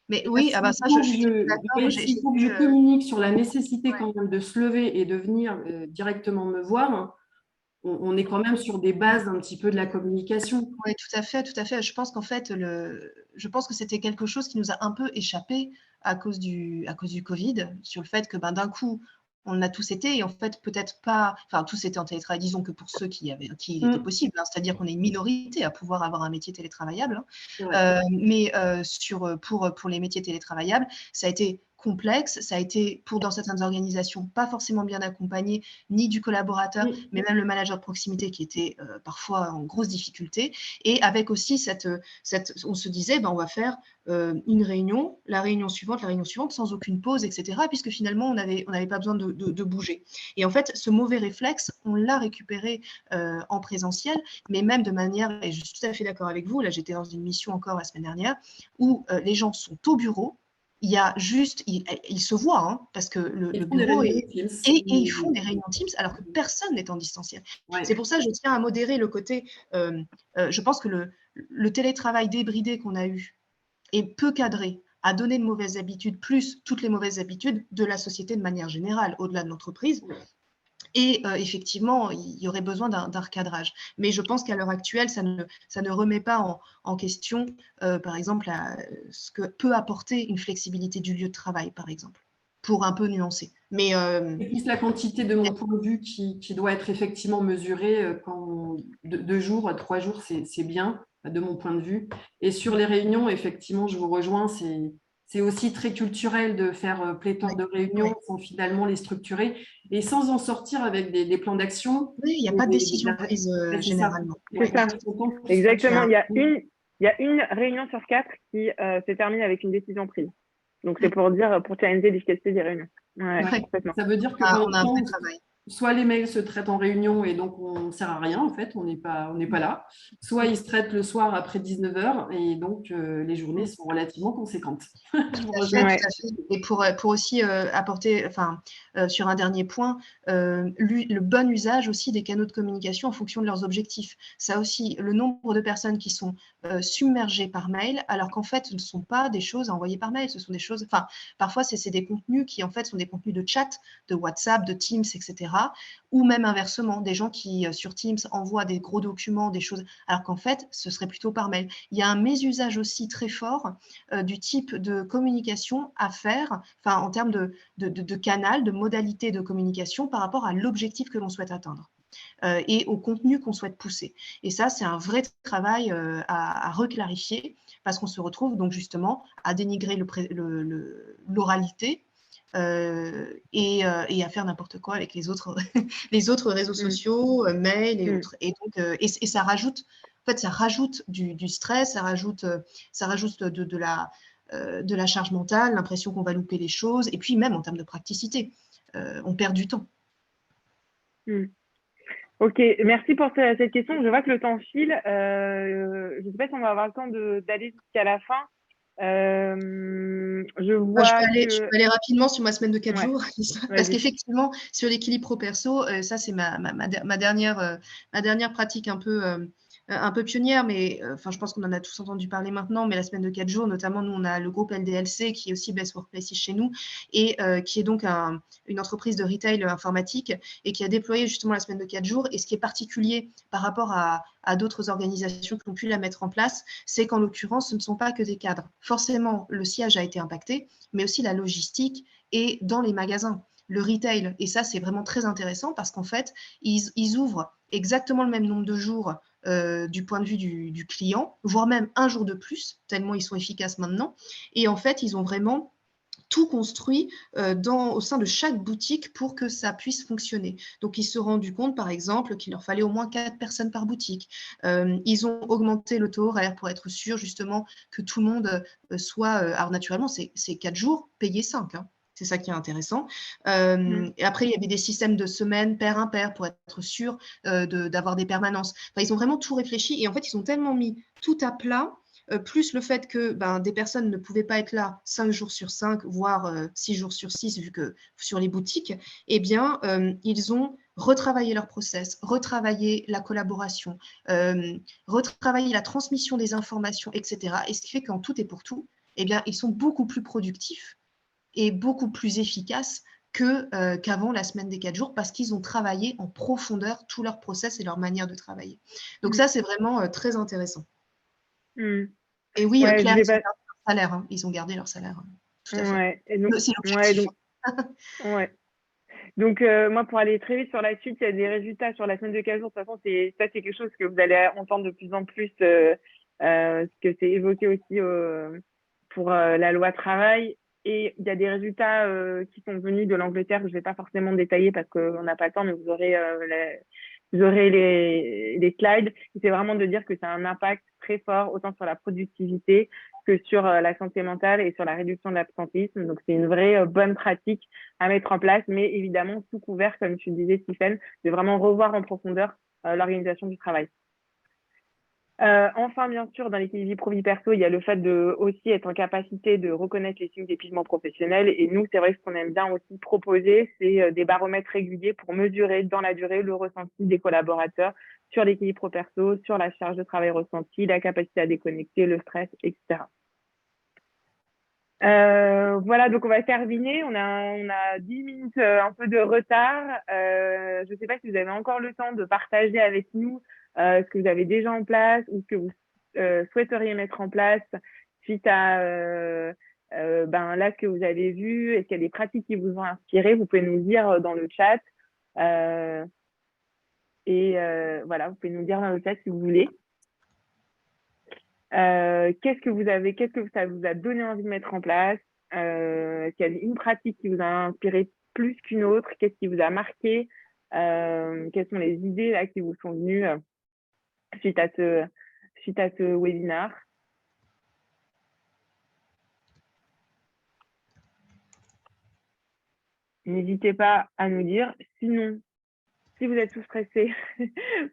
mais oui, s'il faut que je communique sur la nécessité quand même de se lever et de venir directement me voir, on est quand même sur des bases un petit peu de la communication. Oui, tout à fait, tout à fait. Je pense qu'en fait, je pense que c'était quelque chose qui nous a un peu échappé à cause du Covid, sur le fait que d'un coup, on a tous été, et en fait, peut-être pas, enfin, tous étaient en télétravail, disons que pour ceux qui il était possible, hein, c'est-à-dire qu'on est une minorité à pouvoir avoir un métier télétravaillable, hein. Mais pour les métiers télétravaillables, ça a été complexe, ça a été, dans certaines organisations, pas forcément bien accompagné, ni du collaborateur, mais même le manager de proximité qui était parfois en grosse difficulté, et avec aussi on se disait, on va faire une réunion, la réunion suivante, sans aucune pause, etc., puisque finalement, on n'avait pas besoin de bouger. Et en fait, ce mauvais réflexe, on l'a récupéré en présentiel, mais même de manière, et je suis tout à fait d'accord avec vous, là j'étais dans une mission encore la semaine dernière, où les gens sont au bureau, il y a juste, ils se voient, hein, parce que le bureau est… Et ils font des réunions Teams alors que personne n'est en distanciel. Ouais. C'est pour ça que je tiens à modérer le côté… je pense que le télétravail débridé qu'on a eu et peu cadré a donné de mauvaises habitudes, plus toutes les mauvaises habitudes de la société de manière générale, au-delà de l'entreprise. Ouais. Et effectivement, il y aurait besoin d'un recadrage. Mais je pense qu'à l'heure actuelle, ça ne remet pas en question, par exemple, ce que peut apporter une flexibilité du lieu de travail, par exemple, pour un peu nuancer. Mais c'est plus la quantité de mon point de vue qui doit être effectivement mesurée. Quand 2 jours, 3 jours, c'est bien, de mon point de vue. Et sur les réunions, effectivement, je vous rejoins, c'est aussi très culturel de faire pléthore de réunions sans finalement les structurer et sans en sortir avec des plans d'action. oui, il n'y a pas de décision prise généralement. C'est ça. Exactement. Il y a une réunion sur 4 qui se termine avec une décision prise. Donc, c'est pour challenger l'efficacité des réunions. Ouais, ça veut dire que on a un vrai travail. Soit les mails se traitent en réunion et donc on ne sert à rien, en fait, on n'est pas là. Soit ils se traitent le soir après 19h et donc les journées sont relativement conséquentes. Tout à fait. Et pour aussi apporter, sur un dernier point, le bon usage aussi des canaux de communication en fonction de leurs objectifs. Ça aussi, le nombre de personnes qui sont submergées par mail, alors qu'en fait, ce ne sont pas des choses à envoyer par mail, ce sont des choses, parfois c'est des contenus qui en fait sont des contenus de chat, de WhatsApp, de Teams, etc. Ou même inversement, des gens qui sur Teams envoient des gros documents, des choses, alors qu'en fait, ce serait plutôt par mail. Il y a un mésusage aussi très fort du type de communication à faire, en termes de canal, de modalité de communication par rapport à l'objectif que l'on souhaite atteindre. Et au contenu qu'on souhaite pousser. Et ça, c'est un vrai travail à reclarifier parce qu'on se retrouve donc justement à dénigrer l'oralité et à faire n'importe quoi avec les autres, les autres réseaux sociaux, mails et autres. Et donc, et ça rajoute, en fait, ça rajoute du stress, ça rajoute de la charge mentale, l'impression qu'on va louper les choses, et puis même en termes de praticité, on perd du temps. Ok, merci pour cette question. Je vois que le temps file. Je ne sais pas si on va avoir le temps d'aller jusqu'à la fin. Je peux aller rapidement sur ma semaine de 4 jours, parce qu'effectivement, sur l'équilibre pro-perso, ça c'est ma dernière pratique un peu pionnière, mais je pense qu'on en a tous entendu parler maintenant, mais la semaine de 4 jours, notamment nous on a le groupe LDLC qui est aussi Best Workplaces chez nous et qui est donc une entreprise de retail informatique et qui a déployé justement la semaine de 4 jours. Et ce qui est particulier par rapport à d'autres organisations qui ont pu la mettre en place, c'est qu'en l'occurrence, ce ne sont pas que des cadres. Forcément, le siège a été impacté, mais aussi la logistique et dans les magasins, le retail. Et ça, c'est vraiment très intéressant parce qu'en fait, ils ouvrent exactement le même nombre de jours du point de vue du client, voire même un jour de plus, tellement ils sont efficaces maintenant. Et en fait, ils ont vraiment tout construit au sein de chaque boutique pour que ça puisse fonctionner. Donc, ils se sont rendus compte, par exemple, qu'il leur fallait au moins 4 personnes par boutique. Ils ont augmenté le taux horaire pour être sûr, justement, que tout le monde soit… alors, naturellement, c'est 4 jours, payés 5. Hein. C'est ça qui est intéressant. Et après, il y avait des systèmes de semaines pair-impair pour être sûr d'avoir des permanences. Ils ont vraiment tout réfléchi et en fait, ils ont tellement mis tout à plat, plus le fait que des personnes ne pouvaient pas être là 5 jours sur 5, voire 6 jours sur 6, vu que sur les boutiques, eh bien, ils ont retravaillé leur process, retravaillé la collaboration, retravaillé la transmission des informations, etc. Et ce qui fait qu'en tout et pour tout, eh bien, ils sont beaucoup plus productifs et beaucoup plus efficaces qu'avant la semaine des 4 jours parce qu'ils ont travaillé en profondeur tout leur process et leur manière de travailler. Donc ça, c'est vraiment très intéressant. Et oui, Claire, ils ont gardé leur salaire. Hein. Ils ont gardé leur salaire. Tout à fait. C'est l'objectif. Donc, moi, pour aller très vite sur la suite, il y a des résultats sur la semaine de 4 jours. De toute façon, c'est quelque chose que vous allez entendre de plus en plus, ce que c'est évoqué aussi pour la loi travail. Et il y a des résultats qui sont venus de l'Angleterre, que je ne vais pas forcément détailler parce qu'on n'a pas le temps, mais vous aurez les slides. C'est vraiment de dire que ça a un impact très fort, autant sur la productivité que sur la santé mentale et sur la réduction de l'absentéisme. Donc, c'est une vraie bonne pratique à mettre en place, mais évidemment, sous couvert, comme tu disais, Stéphane, de vraiment revoir en profondeur l'organisation du travail. Enfin, bien sûr, dans l'équilibre vie pro-vie perso, il y a le fait de aussi être en capacité de reconnaître les signes d'épuisement professionnel. Et nous, c'est vrai que ce qu'on aime bien aussi proposer, c'est des baromètres réguliers pour mesurer dans la durée le ressenti des collaborateurs sur l'équilibre pro-perso, sur la charge de travail ressentie, la capacité à déconnecter, le stress, etc. Voilà, donc on va terminer. On a 10 minutes un peu de retard. Je ne sais pas si vous avez encore le temps de partager avec nous ce que vous avez déjà en place ou ce que vous souhaiteriez mettre en place suite à là ce que vous avez vu. Est-ce qu'il y a des pratiques qui vous ont inspiré? Vous pouvez nous le dire dans le chat. Voilà, vous pouvez nous dire dans le chat si vous voulez. Qu'est-ce que ça vous a donné envie de mettre en place? Est-ce qu'il y a une pratique qui vous a inspiré plus qu'une autre? Qu'est-ce qui vous a marqué? Quelles sont les idées là qui vous sont venues suite à ce webinaire? N'hésitez pas à nous dire. Sinon, si vous êtes tout stressé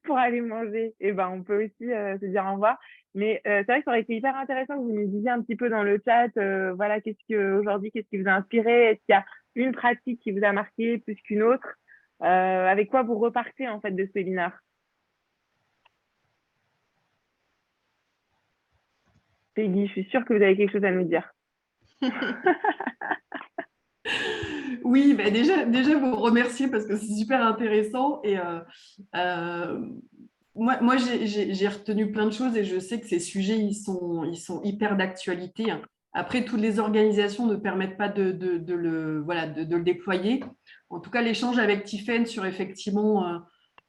pour aller manger, on peut aussi se dire au revoir. Mais c'est vrai que ça aurait été hyper intéressant que vous nous disiez un petit peu dans le chat, voilà, qu'est-ce qui vous a inspiré? Est-ce qu'il y a une pratique qui vous a marqué plus qu'une autre? Avec quoi vous repartez en fait de ce webinaire? Peggy, je suis sûre que vous avez quelque chose à nous dire. Oui, déjà vous remercier parce que c'est super intéressant. Et moi j'ai retenu plein de choses et je sais que ces sujets, ils sont hyper d'actualité. Après, toutes les organisations ne permettent pas de le déployer. En tout cas, l'échange avec Tiffaine sur effectivement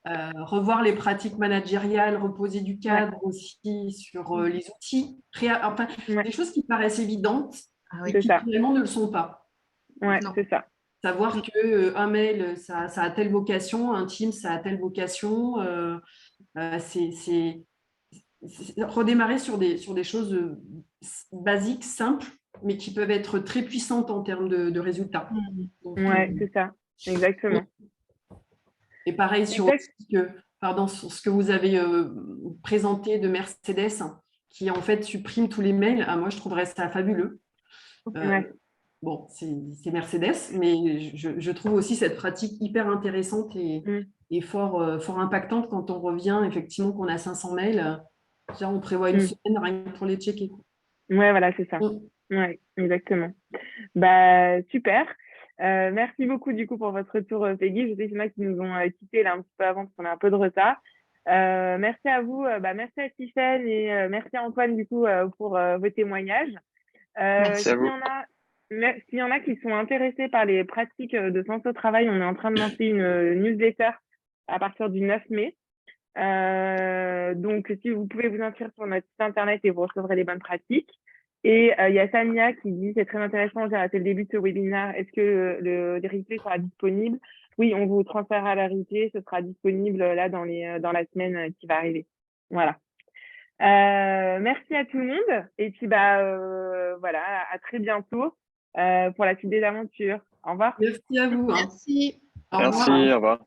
revoir les pratiques managériales, reposer du cadre aussi sur les outils, des choses qui paraissent évidentes et qui finalement ne le sont pas. Ouais, c'est ça. Savoir qu'un mail, ça a telle vocation, un Teams, ça a telle vocation. C'est redémarrer sur des choses basiques, simples, mais qui peuvent être très puissantes en termes de résultats. Ouais, c'est ça, exactement. Et pareil sur ce que vous avez présenté de Mercedes, qui en fait supprime tous les mails. Moi, je trouverais ça fabuleux. Bon, c'est Mercedes, mais je trouve aussi cette pratique hyper intéressante et fort impactante quand on revient, effectivement, qu'on a 500 mails. Déjà, on prévoit une semaine rien que pour les checker. Ouais, voilà, c'est ça. Ouais, exactement. Super. Merci beaucoup du coup pour votre retour, Peggy. Je sais qu'il y en a qui nous ont quittés là un petit peu avant parce qu'on a un peu de retard. Merci à vous, merci à Tiffaine et merci à Antoine du coup pour vos témoignages. S'il y en a qui sont intéressés par les pratiques de sens au travail, on est en train de lancer une newsletter à partir du 9 mai. Donc, si vous pouvez vous inscrire sur notre site internet et vous recevrez les bonnes pratiques. Et il y a Samia qui dit c'est très intéressant, j'ai raté le début de ce webinaire. Est-ce que le replay sera disponible? Oui, on vous transférera la replay, ce sera disponible là dans la semaine qui va arriver. Voilà. Merci à tout le monde. Et puis voilà, à très bientôt pour la suite des aventures. Au revoir. Merci à vous. Merci. Merci, au revoir.